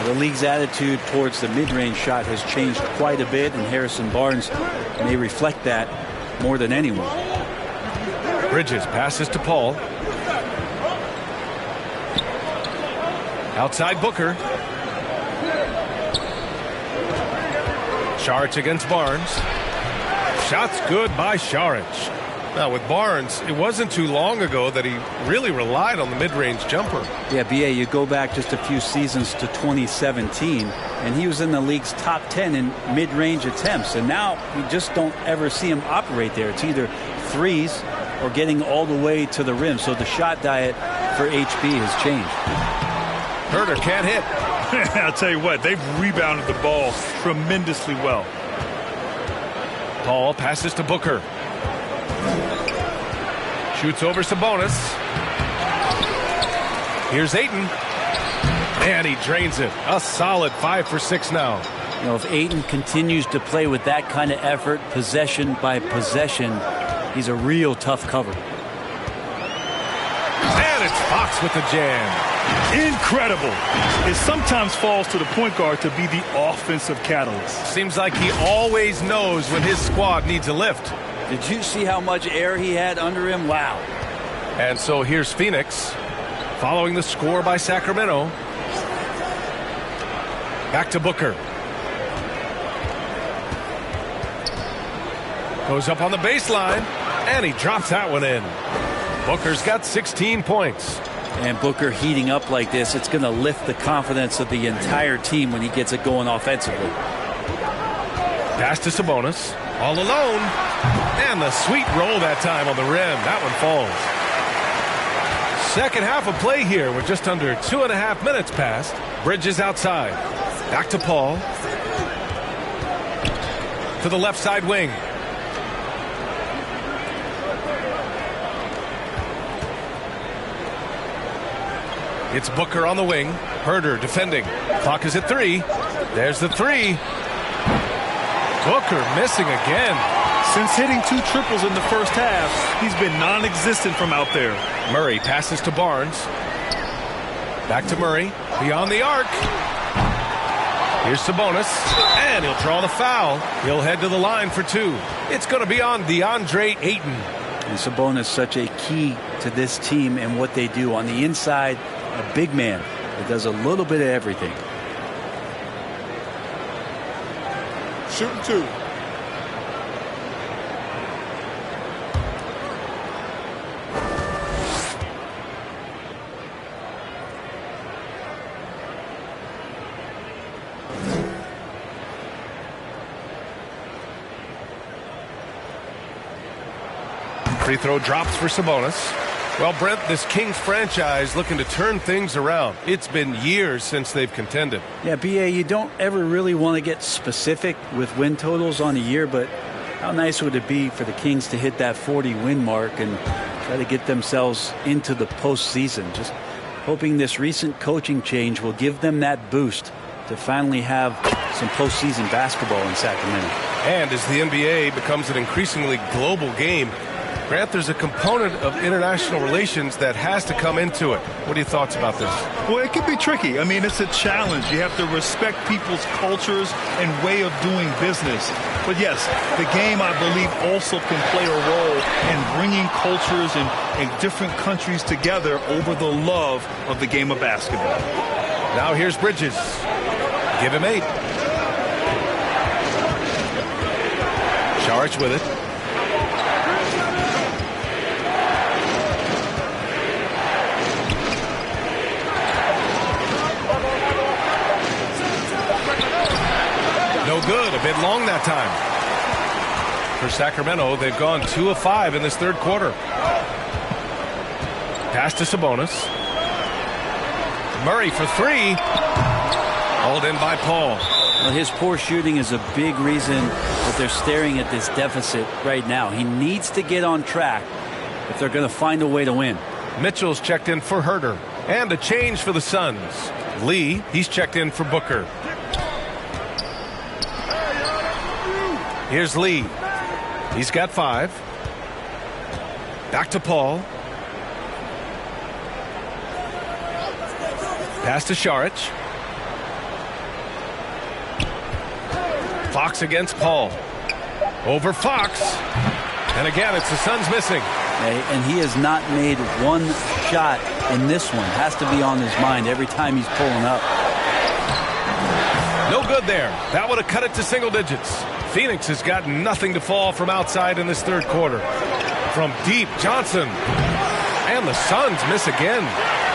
The league's attitude towards the mid-range shot has changed quite a bit, and Harrison Barnes may reflect that more than anyone. Bridges passes to Paul. Outside Booker. Saric against Barnes. Shots good by Saric. Now, with Barnes, it wasn't too long ago that he really relied on the mid-range jumper. Yeah, B.A., you go back just a few seasons to 2017, and he was in the league's top 10 in mid-range attempts. And now you just don't ever see him operate there. It's either threes or getting all the way to the rim. So the shot diet for HB has changed. Herter can't hit. I'll tell you what, they've rebounded the ball tremendously well. Paul passes to Booker. Shoots over Sabonis. Here's Ayton. And he drains it. A solid 5 for 6 now. You know, if Ayton continues to play with that kind of effort, possession by possession, he's a real tough cover. And it's Fox with the jam. Incredible. It sometimes falls to the point guard to be the offensive catalyst. Seems like he always knows when his squad needs a lift. Did you see how much air he had under him? Wow. And so here's Phoenix following the score by Sacramento. Back to Booker. Goes up on the baseline, and he drops that one in. Booker's got 16 points. And Booker heating up like this, it's going to lift the confidence of the entire team when he gets it going offensively. Pass to Sabonis. All alone. And the sweet roll that time on the rim. That one falls. Second half of play here with just under 2.5 minutes passed. Bridges outside. Back to Paul. To the left side wing. It's Booker on the wing. Herder defending. Clock is at 3. There's the 3. Booker missing again. Since hitting 2 triples in the first half, he's been non-existent from out there. Murray passes to Barnes. Back to Murray. Beyond the arc. Here's Sabonis. And he'll draw the foul. He'll head to the line for 2. It's going to be on DeAndre Ayton. And Sabonis such a key to this team and what they do on the inside. A big man that does a little bit of everything. Shooting 2. Free throw drops for Sabonis. Well, Brent, this Kings franchise looking to turn things around. It's been years since they've contended. Yeah, B.A., you don't ever really want to get specific with win totals on a year, but how nice would it be for the Kings to hit that 40-win mark and try to get themselves into the postseason? Just hoping this recent coaching change will give them that boost to finally have some postseason basketball in Sacramento. And as the NBA becomes an increasingly global game, Grant, there's a component of international relations that has to come into it. What are your thoughts about this? Well, it can be tricky. I mean, it's a challenge. You have to respect people's cultures and way of doing business. But yes, the game, I believe, also can play a role in bringing cultures and different countries together over the love of the game of basketball. Now here's Bridges. Give him 8. Saric with it. No good. A bit long that time. For Sacramento, they've gone 2 of 5 in this third quarter. Pass to Sabonis. Murray for 3. Hauled in by Paul. Well, his poor shooting is a big reason that they're staring at this deficit right now. He needs to get on track if they're going to find a way to win. Mitchell's checked in for Herder. And a change for the Suns. Lee, he's checked in for Booker. Here's Lee. He's got 5. Back to Paul. Pass to Saric. Fox against Paul. Over Fox. And again, it's the Suns missing. And he has not made one shot in this one. Has to be on his mind every time he's pulling up. No good there. That would have cut it to single digits. Phoenix has got nothing to fall from outside in this third quarter. From deep, Johnson. And the Suns miss again.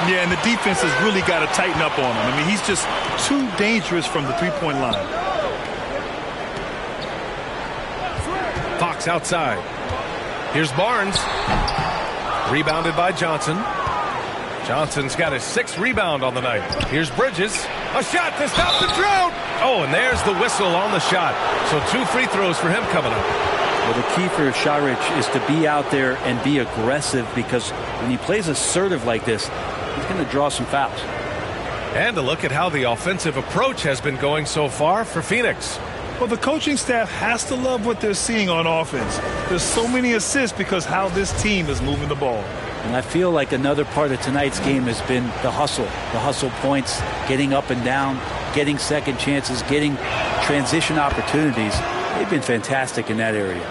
Yeah, and the defense has really got to tighten up on him. I mean, he's just too dangerous from the three-point line. Fox outside. Here's Barnes. Rebounded by Johnson. Johnson's got his 6th rebound on the night. Here's Bridges. A shot to stop the drought. Oh, and there's the whistle on the shot. So 2 free throws for him coming up. Well, the key for Saric is to be out there and be aggressive, because when he plays assertive like this, he's going to draw some fouls. And a look at how the offensive approach has been going so far for Phoenix. Well, the coaching staff has to love what they're seeing on offense. There's so many assists because how this team is moving the ball. And I feel like another part of tonight's game has been the hustle points, getting up and down, getting second chances, getting transition opportunities. They've been fantastic in that area.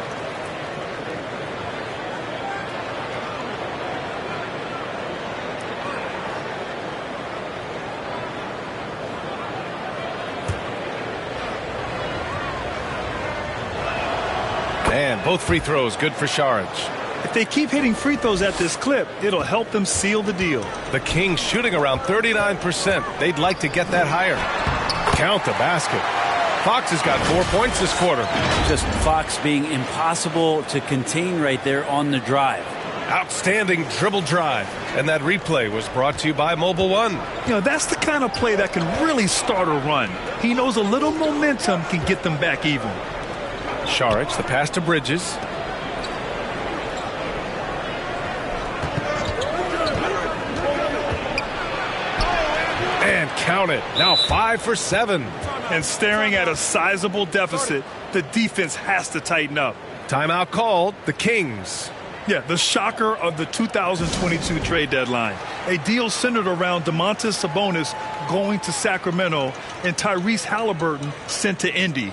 And both free throws good for Saric. If they keep hitting free throws at this clip, it'll help them seal the deal. The Kings shooting around 39%. They'd like to get that higher. Count the basket. Fox has got 4 points this quarter. Just Fox being impossible to contain right there on the drive. Outstanding dribble drive. And that replay was brought to you by Mobile One. You know, that's the kind of play that can really start a run. He knows a little momentum can get them back even. Saric, the pass to Bridges. And count it. Now 5 for 7. And staring at a sizable deficit, the defense has to tighten up. Timeout called. The Kings. Yeah, the shocker of the 2022 trade deadline. A deal centered around Domantas Sabonis going to Sacramento and Tyrese Halliburton sent to Indy.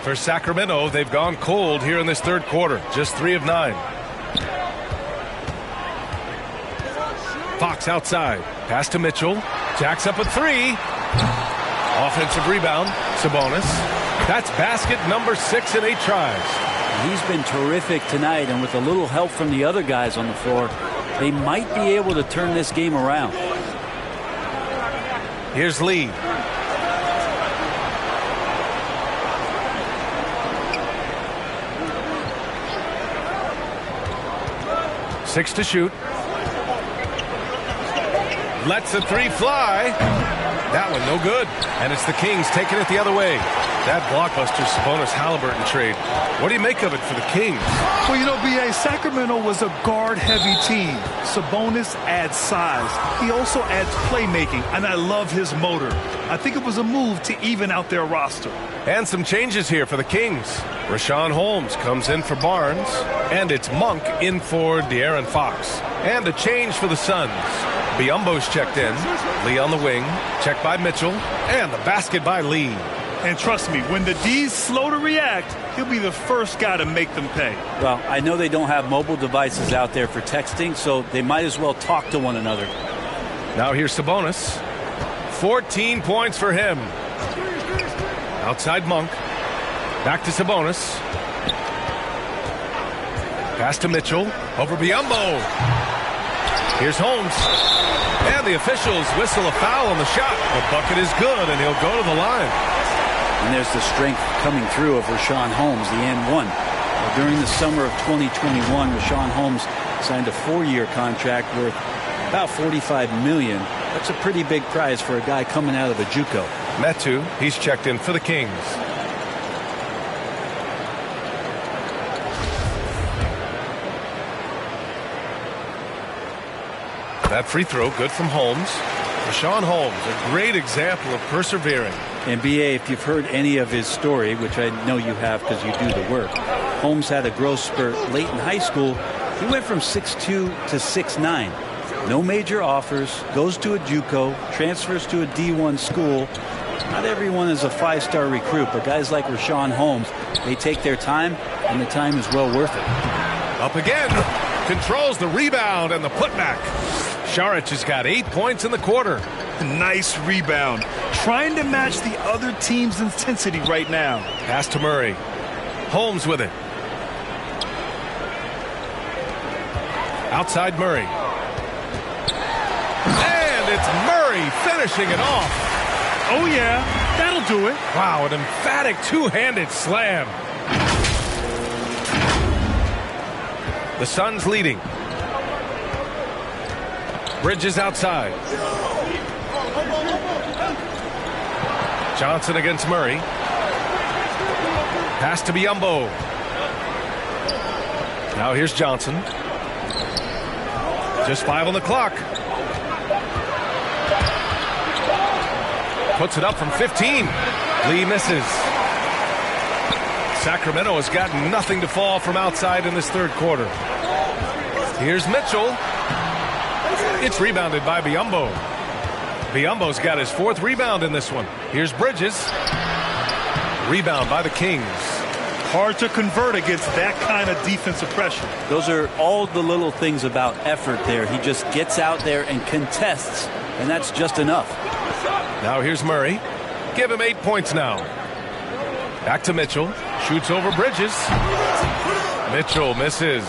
For Sacramento, they've gone cold here in this third quarter. Just 3 of 9. Fox outside. Pass to Mitchell. Jacks up a 3. Offensive rebound. Sabonis. That's basket number 6 in 8 tries. He's been terrific tonight, and with a little help from the other guys on the floor, they might be able to turn this game around. Here's Lee. Six to shoot. Lets the 3 fly. That one no good. And it's the Kings taking it the other way. That blockbuster Sabonis Halliburton trade. What do you make of it for the Kings? Well, you know, B.A., Sacramento was a guard-heavy team. Sabonis adds size. He also adds playmaking, and I love his motor. I think it was a move to even out their roster. And some changes here for the Kings. Rashawn Holmes comes in for Barnes, and it's Monk in for De'Aaron Fox. And a change for the Suns. Biyombo's checked in. Lee on the wing. Checked by Mitchell. And the basket by Lee. And trust me, when the D's slow to react, he'll be the first guy to make them pay. Well, I know they don't have mobile devices out there for texting, so they might as well talk to one another. Now here's Sabonis. 14 points for him. Outside Monk. Back to Sabonis. Pass to Mitchell. Over Biyombo. Here's Holmes. And the officials whistle a foul on the shot. The bucket is good, and he'll go to the line. And there's the strength coming through of Rashawn Holmes, the and one. Well, during the summer of 2021, Rashawn Holmes signed a 4-year contract worth about $45 million. That's a pretty big prize for a guy coming out of a JUCO. Metu, he's checked in for the Kings. That free throw, good from Holmes. Rashawn Holmes, a great example of persevering. And B.A., if you've heard any of his story, which I know you have because you do the work, Holmes had a growth spurt late in high school. He went from 6'2 to 6'9. No major offers, goes to a JUCO, transfers to a D1 school. Not everyone is a 5-star recruit, but guys like Rashawn Holmes, they take their time, and the time is well worth it. Up again. Controls the rebound and the putback. Saric has got 8 points in the quarter. Nice rebound. Trying to match the other team's intensity right now. Pass to Murray. Holmes with it. Outside Murray. And it's Murray finishing it off. Oh, yeah. That'll do it. Wow, an emphatic two-handed slam. The Suns leading. Bridges outside. Johnson against Murray. Pass to Biyombo. Now here's Johnson. Just 5 on the clock. Puts it up from 15. Lee misses. Sacramento has got nothing to fall from outside in this third quarter. Here's Mitchell. It's rebounded by Biyombo. Biyombo's got his 4th rebound in this one. Here's Bridges. Rebound by the Kings. Hard to convert against that kind of defensive pressure. Those are all the little things about effort there. He just gets out there and contests, and that's just enough. Now here's Murray. Give him 8 points now. Back to Mitchell. Shoots over Bridges. Mitchell misses.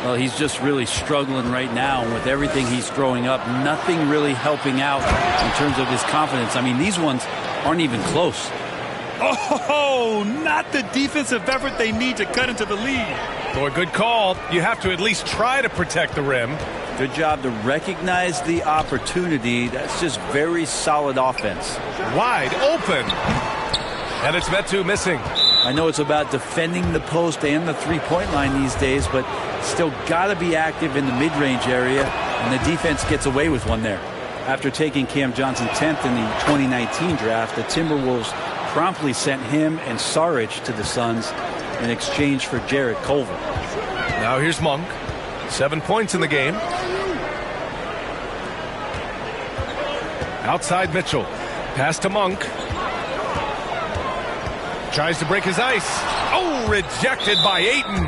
Well, he's just really struggling right now, and with everything he's throwing up, nothing really helping out in terms of his confidence. I mean, these ones aren't even close. Oh, not the defensive effort they need to cut into the lead. Boy, good call. You have to at least try to protect the rim. Good job to recognize the opportunity. That's just very solid offense. Wide open. And it's Metu missing. I know it's about defending the post and the three-point line these days, but still got to be active in the mid-range area, and the defense gets away with one there. After taking Cam Johnson 10th in the 2019 draft, the Timberwolves promptly sent him and Saric to the Suns in exchange for Jarrett Culver. Now here's Monk. 7 points in the game. Outside Mitchell. Pass to Monk. Tries to break his ice. Oh, rejected by Ayton.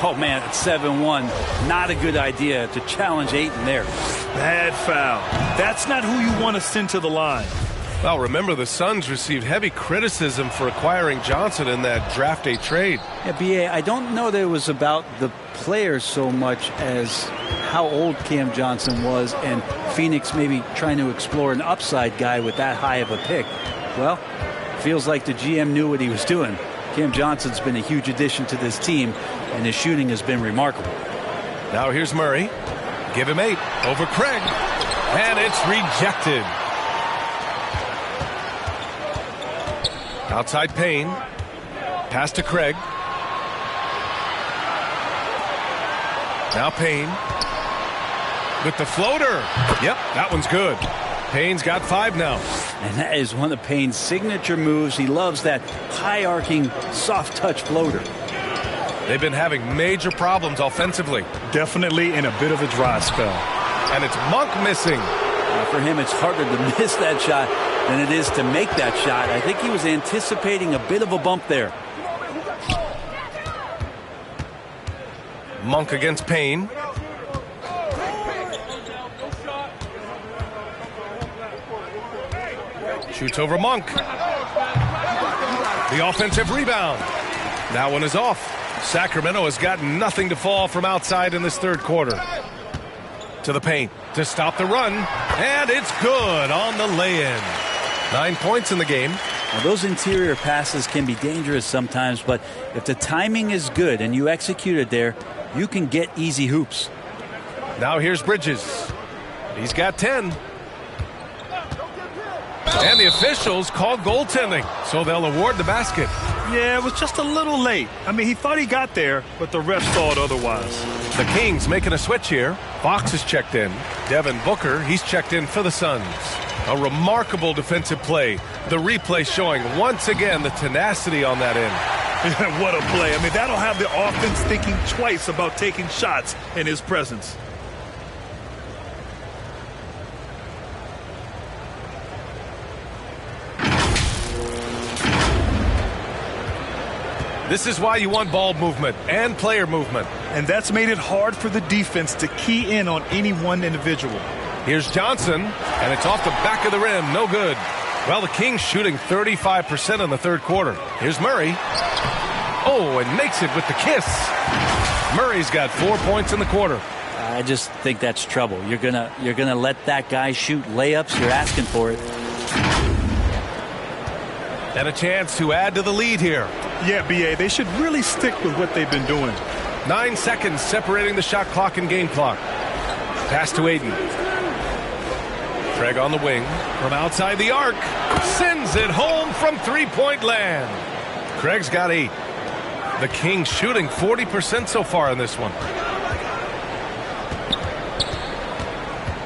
Oh, man, it's 7-1. Not a good idea to challenge Ayton there. Bad foul. That's not who you want to send to the line. Well, remember, the Suns received heavy criticism for acquiring Johnson in that draft day trade. Yeah, B.A., I don't know that it was about the players so much as how old Cam Johnson was and Phoenix maybe trying to explore an upside guy with that high of a pick. Well, feels like the GM knew what he was doing. Cam Johnson's been a huge addition to this team, and his shooting has been remarkable. Now here's Murray. Give him 8 over Craig. And it's rejected. Outside Payne. Pass to Craig. Now Payne. With the floater. Yep, that one's good. Payne's got 5 now. And that is one of Payne's signature moves. He loves that high-arcing, soft-touch floater. They've been having major problems offensively. Definitely in a bit of a dry spell. And it's Monk missing. For him, it's harder to miss that shot than it is to make that shot. I think he was anticipating a bit of a bump there. Monk against Payne. Shoots over Monk. The offensive rebound. That one is off. Sacramento has got nothing to fall from outside in this third quarter. To the paint to stop the run. And it's good on the lay-in. 9 points in the game. Now, those interior passes can be dangerous sometimes, but if the timing is good and you execute it there, you can get easy hoops. Now here's Bridges. He's got 10. And the officials called goaltending, so they'll award the basket. Yeah, it was just a little late. I mean, he thought he got there, but the ref saw it otherwise. The Kings making a switch here. Fox is checked in. Devin Booker, he's checked in for the Suns. A remarkable defensive play. The replay showing once again the tenacity on that end. What a play. I mean, that'll have the offense thinking twice about taking shots in his presence. This is why you want ball movement and player movement. And that's made it hard for the defense to key in on any one individual. Here's Johnson, and it's off the back of the rim. No good. Well, the Kings shooting 35% in the third quarter. Here's Murray. Oh, and makes it with the kiss. Murray's got 4 points in the quarter. I just think that's trouble. You're gonna let that guy shoot layups. You're asking for it. And a chance to add to the lead here. Yeah, B.A., they should really stick with what they've been doing. 9 seconds separating the shot clock and game clock. Pass to Ayton. Craig on the wing from outside the arc. Sends it home from three-point land. Craig's got 8. The Kings shooting 40% so far in this one.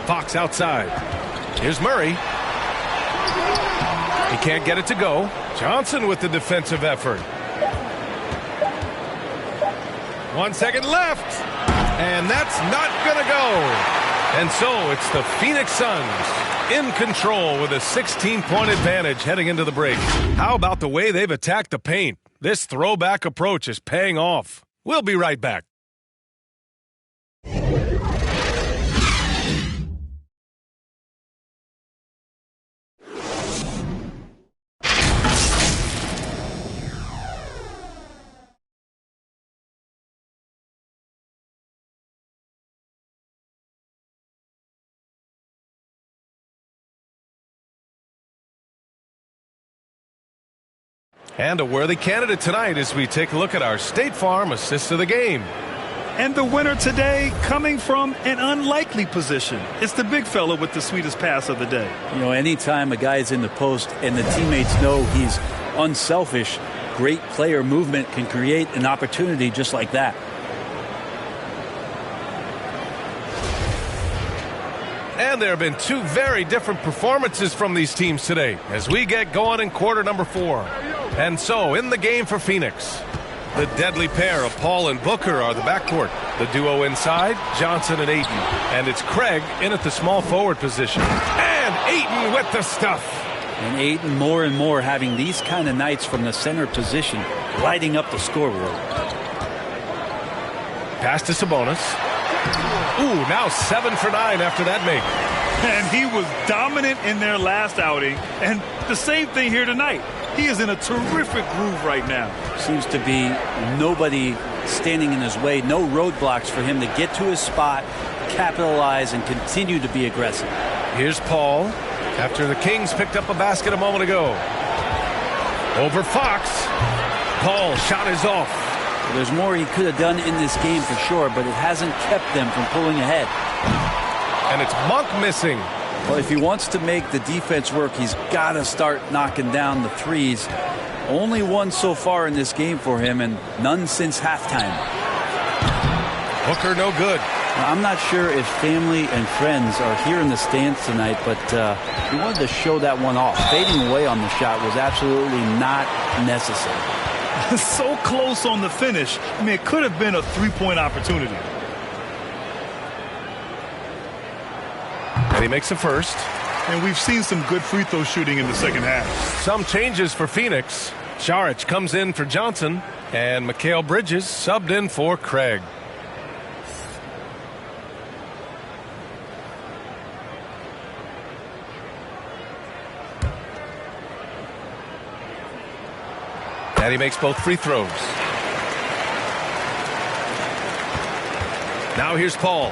Fox outside. Here's Murray. He can't get it to go. Johnson with the defensive effort. 1 second left. And that's not going to go. And so it's the Phoenix Suns in control with a 16-point advantage heading into the break. How about the way they've attacked the paint? This throwback approach is paying off. We'll be right back. And a worthy candidate tonight as we take a look at our State Farm assist of the game. And the winner today coming from an unlikely position. It's the big fella with the sweetest pass of the day. You know, anytime a guy's in the post and the teammates know he's unselfish, great player movement can create an opportunity just like that. And there have been 2 very different performances from these teams today as we get going in quarter number 4. And so in the game for Phoenix, the deadly pair of Paul and Booker are the backcourt. The duo inside, Johnson and Ayton. And it's Craig in at the small forward position. And Ayton with the stuff. And Ayton more and more having these kind of nights from the center position, lighting up the scoreboard. Pass to Sabonis. Ooh, now 7 for 9 after that make. And he was dominant in their last outing. And the same thing here tonight. He is in a terrific groove right now. Seems to be nobody standing in his way. No roadblocks for him to get to his spot, capitalize, and continue to be aggressive. Here's Paul after the Kings picked up a basket a moment ago. Over Fox. Paul shot is off. Well, there's more he could have done in this game for sure, but it hasn't kept them from pulling ahead. And it's Monk missing. Well, if he wants to make the defense work, he's got to start knocking down the threes. Only one so far in this game for him, and none since halftime. Booker no good. Now, I'm not sure if family and friends are here in the stands tonight, but he wanted to show that one off. Fading away on the shot was absolutely not necessary. So close on the finish. I mean, it could have been a three-point opportunity. And he makes the first. And we've seen some good free throw shooting in the second half. Some changes for Phoenix. Saric comes in for Johnson, and Mikal Bridges subbed in for Craig. And he makes both free throws. Now here's Paul.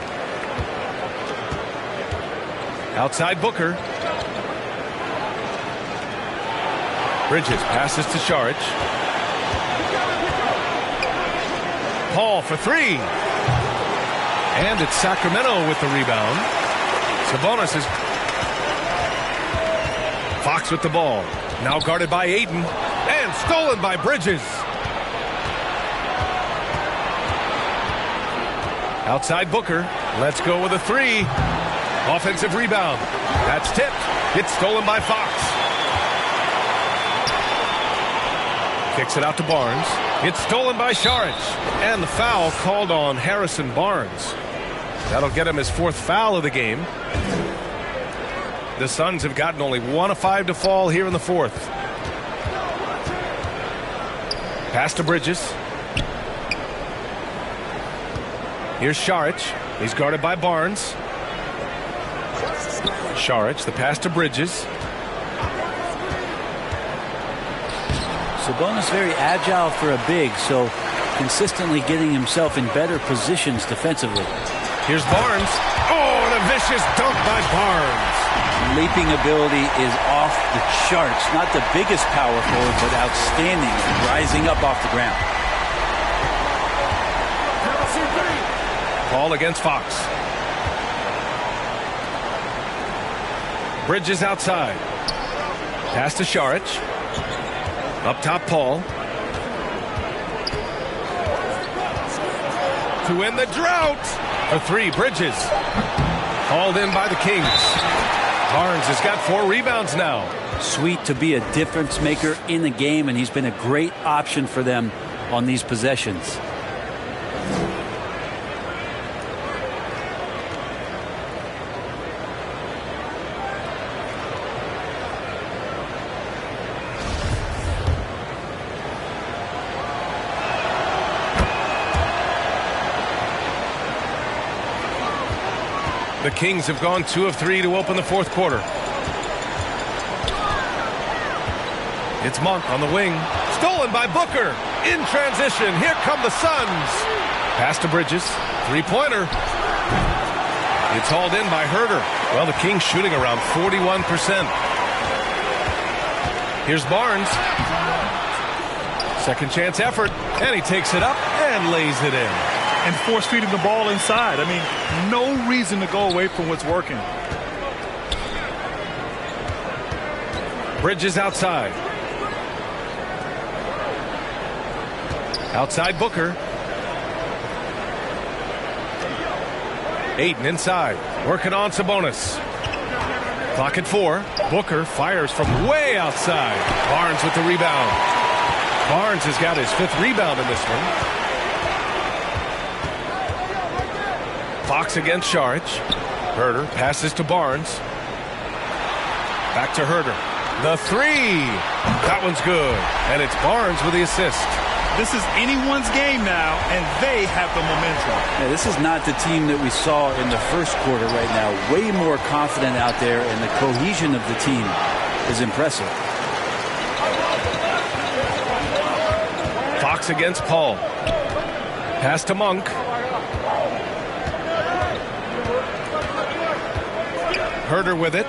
Outside Booker. Bridges passes to Saric. Paul for 3. And it's Sacramento with the rebound. Sabonis is... Fox with the ball. Now guarded by Ayton. And stolen by Bridges. Outside Booker. Let's go with a 3. Offensive rebound. That's tipped. It's stolen by Fox. Kicks it out to Barnes. It's stolen by Saric. And the foul called on Harrison Barnes. That'll get him his 4th foul of the game. The Suns have gotten only 1 of 5 to fall here in the 4th. Pass to Bridges. Here's Saric. He's guarded by Barnes. Saric, the pass to Bridges. Sabonis very agile for a big, so consistently getting himself in better positions defensively. Here's Barnes. Oh, and a vicious dunk by Barnes. Leaping ability is off the charts. Not the biggest power forward, but outstanding and rising up off the ground. Paul against Fox. Bridges outside. Pass to Šarić. Up top, Paul. To win the drought. For 3, Bridges. Hauled in by the Kings. Barnes has got 4 rebounds now. Sweet to be a difference maker in the game, and he's been a great option for them on these possessions. The Kings have gone 2 of 3 to open the 4th quarter. It's Monk on the wing. Stolen by Booker. In transition. Here come the Suns. Pass to Bridges. 3-pointer. It's hauled in by Herter. Well, the Kings shooting around 41%. Here's Barnes. Second chance effort. And he takes it up and lays it in. And force feeding the ball inside. I mean, no reason to go away from what's working. Bridges outside. Outside Booker. Ayton inside. Working on Sabonis. Clock at 4. Booker fires from way outside. Barnes with the rebound. Barnes has got his 5th rebound in this one. Fox against Šarić. Herter passes to Barnes. Back to Herter. The 3. That one's good. And it's Barnes with the assist. This is anyone's game now, and they have the momentum. Yeah, this is not the team that we saw in the first quarter right now. Way more confident out there, and the cohesion of the team is impressive. Fox against Paul. Pass to Monk. Herter with it.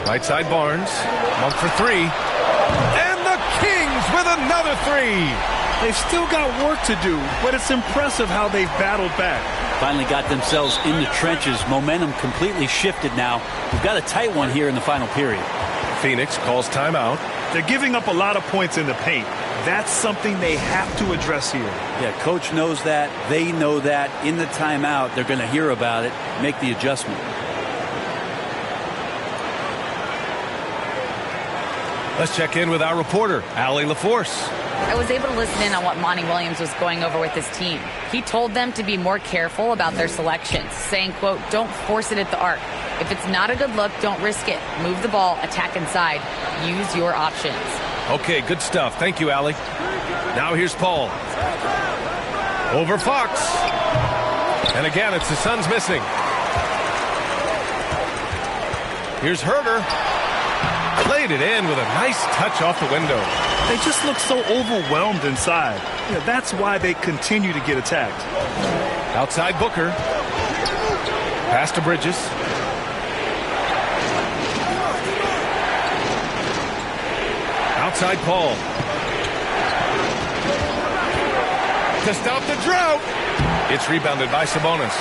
Right side Barnes. Monk for 3. And the Kings with another 3. They've still got work to do, but it's impressive how they've battled back. Finally got themselves in the trenches. Momentum completely shifted now. We've got a tight one here in the final period. Phoenix calls timeout. They're giving up a lot of points in the paint. That's something they have to address here. Yeah, coach knows that. They know that. In the timeout, they're going to hear about it, make the adjustment. Let's check in with our reporter, Allie LaForce. I was able to listen in on what Monty Williams was going over with his team. He told them to be more careful about their selections, saying, quote, don't force it at the arc. If it's not a good look, don't risk it. Move the ball, attack inside. Use your options. Okay, good stuff. Thank you, Allie. Now here's Paul. Over Fox. And again, it's the Suns missing. Here's Herter. Played it in with a nice touch off the window. They just look so overwhelmed inside. Yeah, that's why they continue to get attacked. Outside Booker. Pass to Bridges. Outside Paul. To stop the drought. It's rebounded by Sabonis.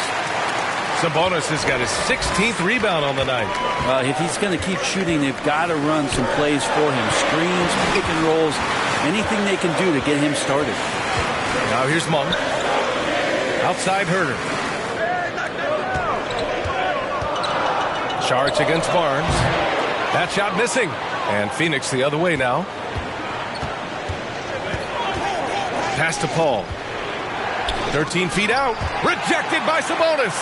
Sabonis has got his 16th rebound on the night. If he's going to keep shooting, they've got to run some plays for him. Screens, pick and rolls, anything they can do to get him started. Now here's Monk. Outside Herter. Šarić against Barnes. That shot missing. And Phoenix the other way now. Pass to Paul. 13 feet out. Rejected by Sabonis.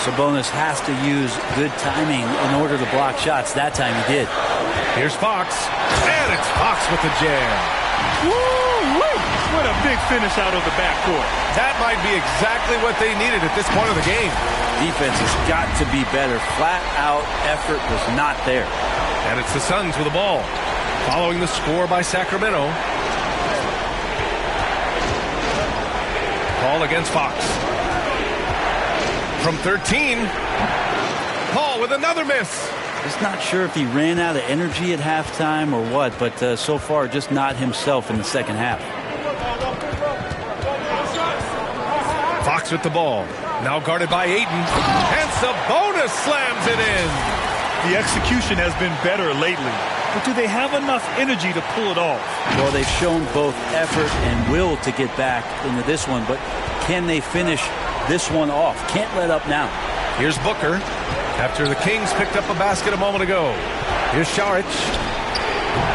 Sabonis has to use good timing in order to block shots. That time he did. Here's Fox. And it's Fox with the jam. Woo-wee! What a big finish out of the backcourt. That might be exactly what they needed at this point of the game. Defense has got to be better. Flat out effort was not there. And it's the Suns with the ball. Following the score by Sacramento. Paul against Fox. From 13, Paul with another miss. Just not sure if he ran out of energy at halftime or what, but so far just not himself in the second half. Fox Phoenix with the ball. Now guarded by Ayton. And Sabonis slams it in. The execution has been better lately. But do they have enough energy to pull it off? Well, they've shown both effort and will to get back into this one. But can they finish this one off? Can't let up now. Here's Booker. After the Kings picked up a basket a moment ago. Here's Šarić.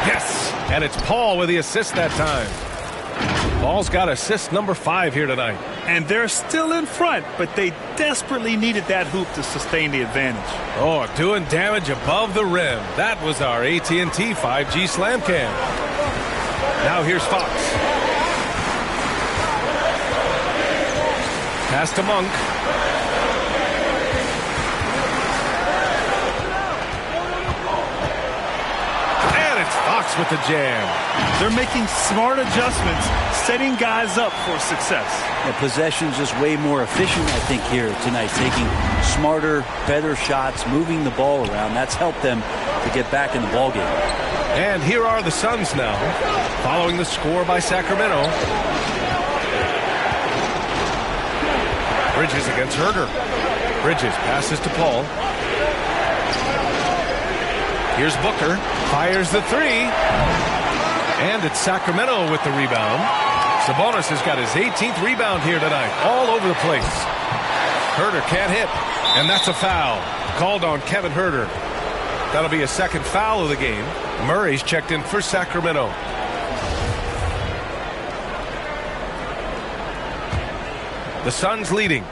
Yes. And it's Paul with the assist that time. Paul's got assist number 5 here tonight. And they're still in front, but they desperately needed that hoop to sustain the advantage. Oh, doing damage above the rim. That was our AT&T 5G Slam Cam. Now here's Fox. Pass to Monk. And it's Fox with the jam. They're making smart adjustments, setting guys up for success. The possession's just way more efficient, I think, here tonight. Taking smarter, better shots, moving the ball around. That's helped them to get back in the ballgame. And here are the Suns now, following the score by Sacramento. Bridges against Herder. Bridges passes to Paul. Here's Booker. Fires the 3. And it's Sacramento with the rebound. Sabonis has got his 18th rebound here tonight. All over the place. Herder can't hit. And that's a foul. Called on Kevin Herder. That'll be a second foul of the game. Murray's checked in for Sacramento. The Suns leading.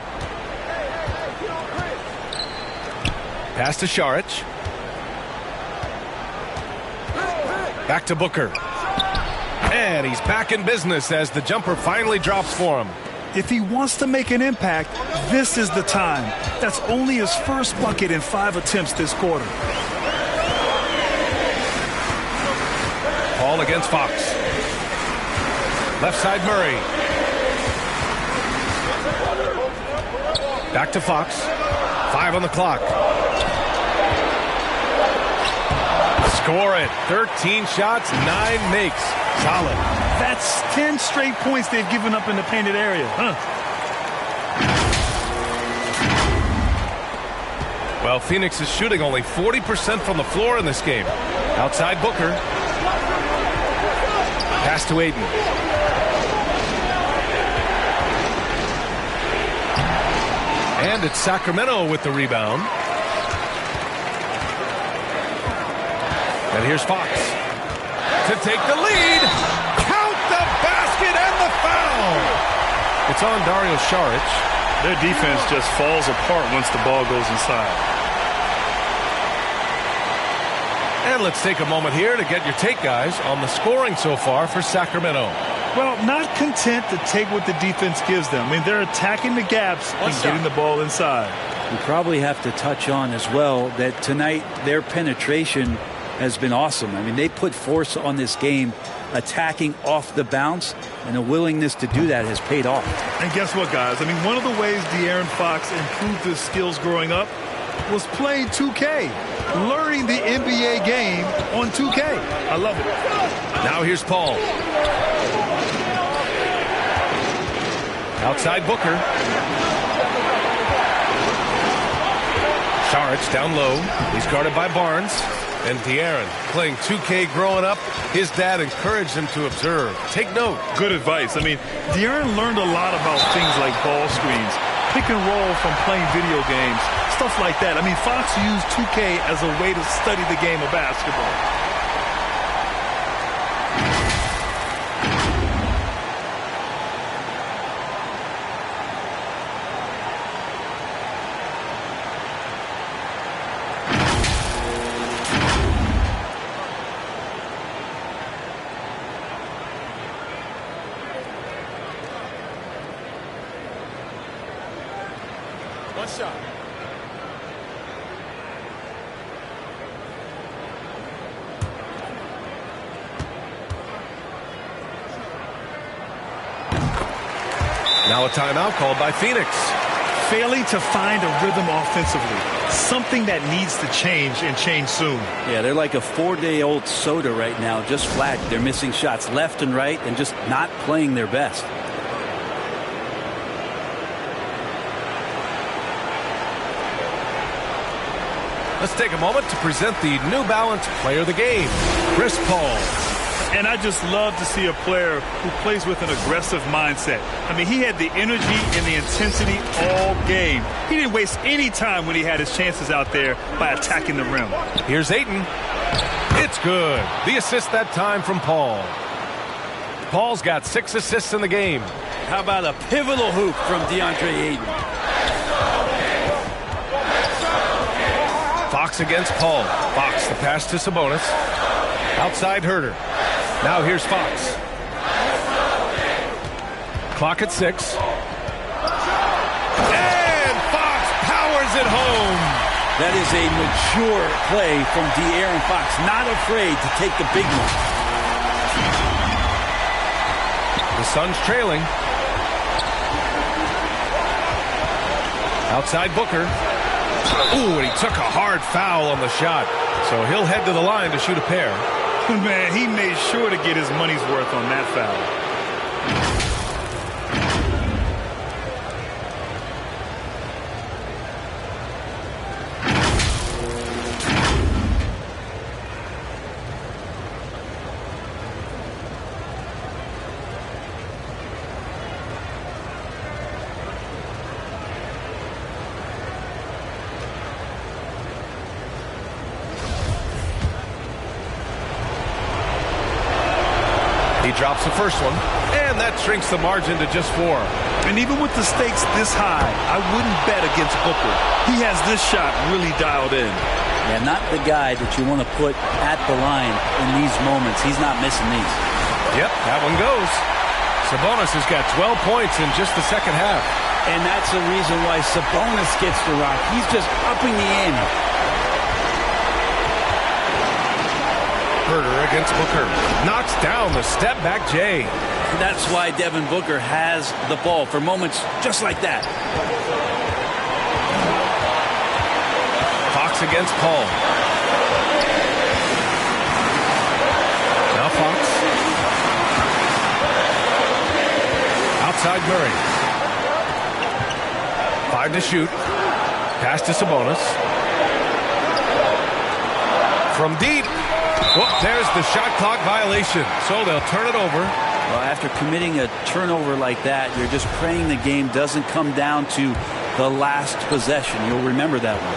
Pass to Šarić. Back to Booker. And he's back in business as the jumper finally drops for him. If he wants to make an impact, this is the time. That's only his first bucket in 5 attempts this quarter. Paul against Fox. Left side Murray. Back to Fox. 5 on the clock. Score it. 13 shots, 9 makes. Solid. That's 10 straight points they've given up in the painted area. Well, Phoenix is shooting only 40% from the floor in this game. Outside Booker. Pass to Ayton. And it's Sacramento with the rebound. And here's Fox to take the lead. Count the basket and the foul. It's on Dario Šarić. Their defense just falls apart once the ball goes inside. And let's take a moment here to get your take, guys, on the scoring so far for Sacramento. Well, not content to take what the defense gives them. I mean, they're attacking the gaps and getting the ball inside. We probably have to touch on as well that tonight their penetration has been awesome. I mean, they put force on this game, attacking off the bounce, and the willingness to do that has paid off. And guess what, guys? I mean, one of the ways De'Aaron Fox improved his skills growing up was playing 2K, learning the NBA game on 2K. I love it. Now here's Paul. Outside Booker. Šarić down low. He's guarded by Barnes. And De'Aaron playing 2K growing up. His dad encouraged him to observe. Take note. Good advice. I mean, De'Aaron learned a lot about things like ball screens, pick and roll from playing video games, stuff like that. I mean, Fox used 2K as a way to study the game of basketball. One shot. Now a timeout called by Phoenix. Failing to find a rhythm offensively. Something that needs to change and change soon. Yeah, they're like a 4-day-old soda right now, just flat. They're missing shots left and right and just not playing their best. Let's take a moment to present the New Balance Player of the Game, Chris Paul. And I just love to see a player who plays with an aggressive mindset. I mean, he had the energy and the intensity all game. He didn't waste any time when he had his chances out there by attacking the rim. Here's Ayton. It's good. The assist that time from Paul. Paul's got 6 assists in the game. How about a pivotal hoop from DeAndre Ayton? Fox against Paul. Fox, the pass to Sabonis. Outside Herter. Now here's Fox. Clock at 6. And Fox powers it home. That is a mature play from De'Aaron Fox. Not afraid to take the big one. The Suns trailing. Outside Booker. Ooh, and he took a hard foul on the shot. So he'll head to the line to shoot a pair. Man, he made sure to get his money's worth on that foul. He drops the first one, and that shrinks the margin to just 4. And even with the stakes this high, I wouldn't bet against Booker. He has this shot really dialed in. Yeah, not the guy that you want to put at the line in these moments. He's not missing these. Yep, that one goes. Sabonis has got 12 points in just the second half. And that's the reason why Sabonis gets the rock. He's just upping the ante. Herter against Booker. Knocks down the step-back J. That's why Devin Booker has the ball for moments just like that. Fox against Paul. Now Fox. Outside Murray. 5 to shoot. Pass to Sabonis. From deep. Well, there's the shot clock violation, so they'll turn it over. Well, after committing a turnover like that, you're just praying the game doesn't come down to the last possession. You'll remember that one.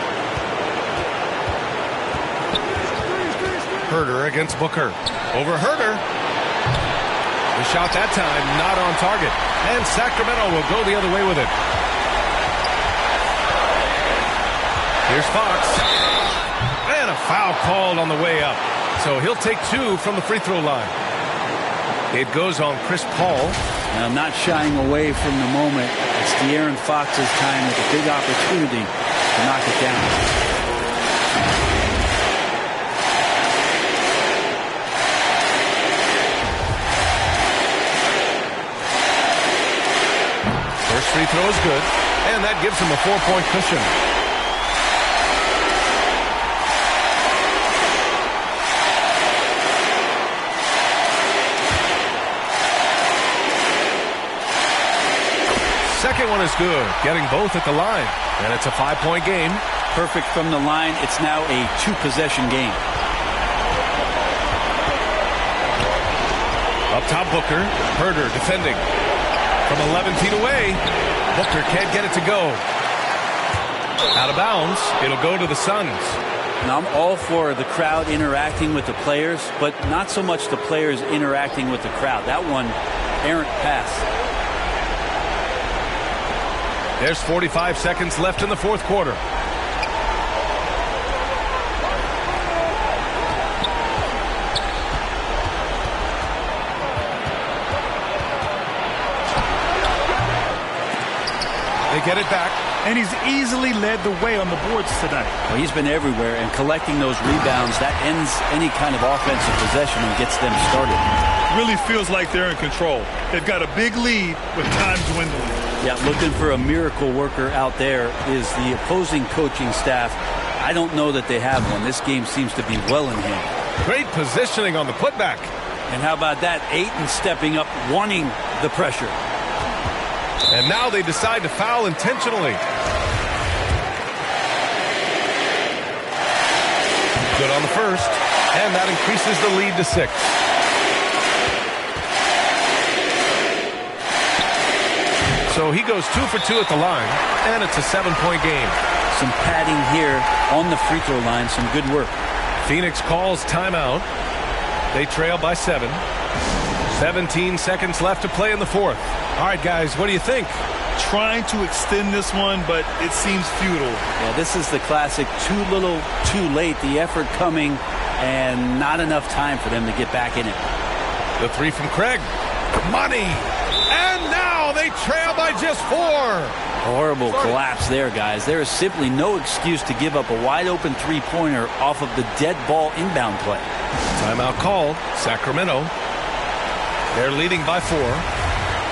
Herter against Booker. Over Herter. The shot that time not on target. And Sacramento will go the other way with it. Here's Fox. And a foul called on the way up. So he'll take 2 from the free throw line. It goes on Chris Paul. Now, not shying away from the moment. It's De'Aaron Fox's time with a big opportunity to knock it down. First free throw is good, and that gives him a 4-point cushion. Second one is good, getting both at the line. And it's a 5-point game. Perfect from the line. It's now a 2-possession game. Up top, Booker. Herter defending. From 11 feet away, Booker can't get it to go. Out of bounds, it'll go to the Suns. Now, I'm all for the crowd interacting with the players, but not so much the players interacting with the crowd. That one, errant pass. There's 45 seconds left in the fourth quarter. They get it back. And he's easily led the way on the boards tonight. Well, he's been everywhere, and collecting those rebounds, that ends any kind of offensive possession and gets them started. Really feels like they're in control. They've got a big lead with time dwindling. Yeah, looking for a miracle worker out there is the opposing coaching staff. I don't know that they have one. This game seems to be well in hand. Great positioning on the putback. And how about that? Ayton stepping up, wanting the pressure. And now they decide to foul intentionally. Good on the first, and that increases the lead to 6. So he goes 2 for 2 at the line, and it's a 7-point game. Some padding here on the free throw line. Some good work. Phoenix calls timeout. They trail by 7. 17 seconds left to play in the fourth. All right, guys, what do you think? Trying to extend this one, but it seems futile. Yeah, this is the classic too little, too late. The effort coming and not enough time for them to get back in it. The 3 from Craig. Money. And now they trail by just 4. Horrible collapse there, guys. There is simply no excuse to give up a wide-open three-pointer off of the dead ball inbound play. Timeout called. Sacramento. They're leading by 4.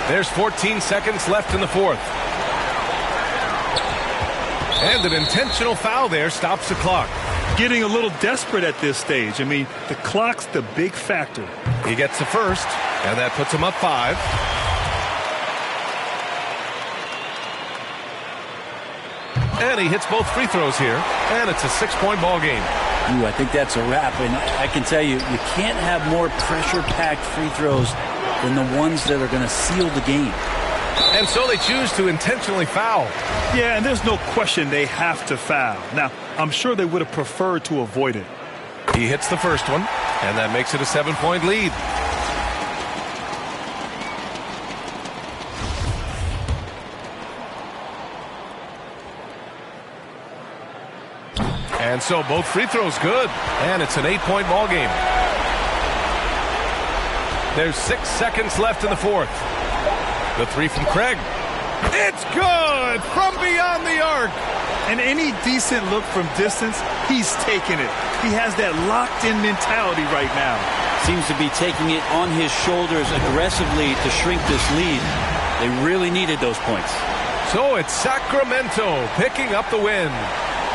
There's 14 seconds left in the fourth. And an intentional foul there stops the clock. Getting a little desperate at this stage. I mean, the clock's the big factor. He gets the first, and that puts him up 5. And he hits both free throws here, and it's a 6-point ball game. Ooh, I think that's a wrap, and I can tell you, you can't have more pressure-packed free throws than the ones that are going to seal the game. And so they choose to intentionally foul. Yeah, and there's no question they have to foul. Now, I'm sure they would have preferred to avoid it. He hits the first one, and that makes it a 7-point lead. And so both free throws good, and it's an 8-point ball game. There's 6 seconds left in the fourth. The 3 from Craig. It's good from beyond the arc. And any decent look from distance, he's taking it. He has that locked-in mentality right now. Seems to be taking it on his shoulders aggressively to shrink this lead. They really needed those points. So it's Sacramento picking up the win.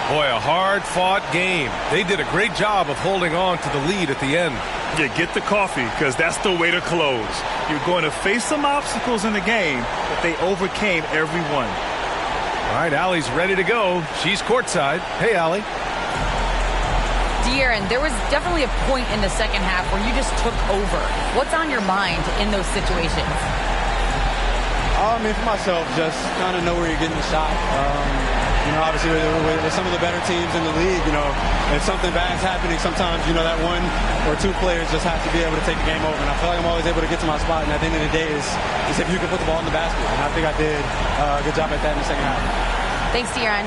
Boy, a hard-fought game. They did a great job of holding on to the lead at the end. Yeah, get the coffee, because that's the way to close. You're going to face some obstacles in the game, but they overcame every one. All right, Allie's ready to go. She's courtside. Hey, Allie. De'Aaron, there was definitely a point in the second half where you just took over. What's on your mind in those situations? I mean, for myself, just kind of know where you're getting the shot. You know, obviously with some of the better teams in the league, you know, if something bad's happening, sometimes, you know, that 1 or 2 players just have to be able to take the game over. And I feel like I'm always able to get to my spot. And at the end of the day is if you can put the ball in the basket. And I think I did a good job at that in the second half. Thanks, De'Aaron.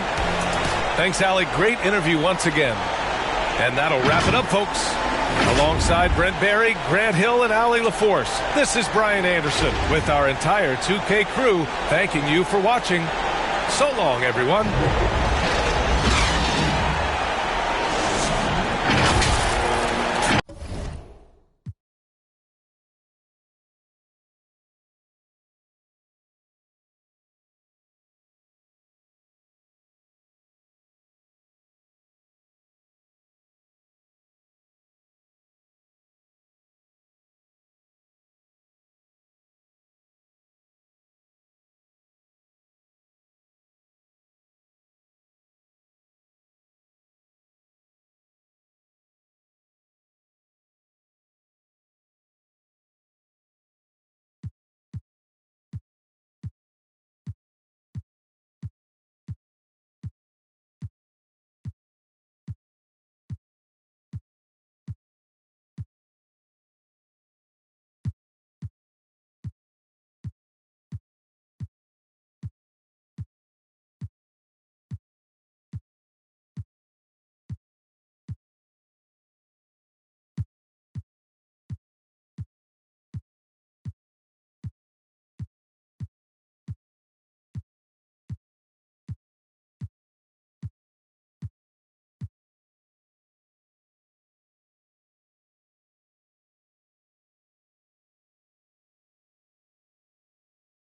Thanks, Allie. Great interview once again. And that'll wrap it up, folks. Alongside Brent Barry, Grant Hill, and Allie LaForce, this is Brian Anderson with our entire 2K crew thanking you for watching. So long, everyone.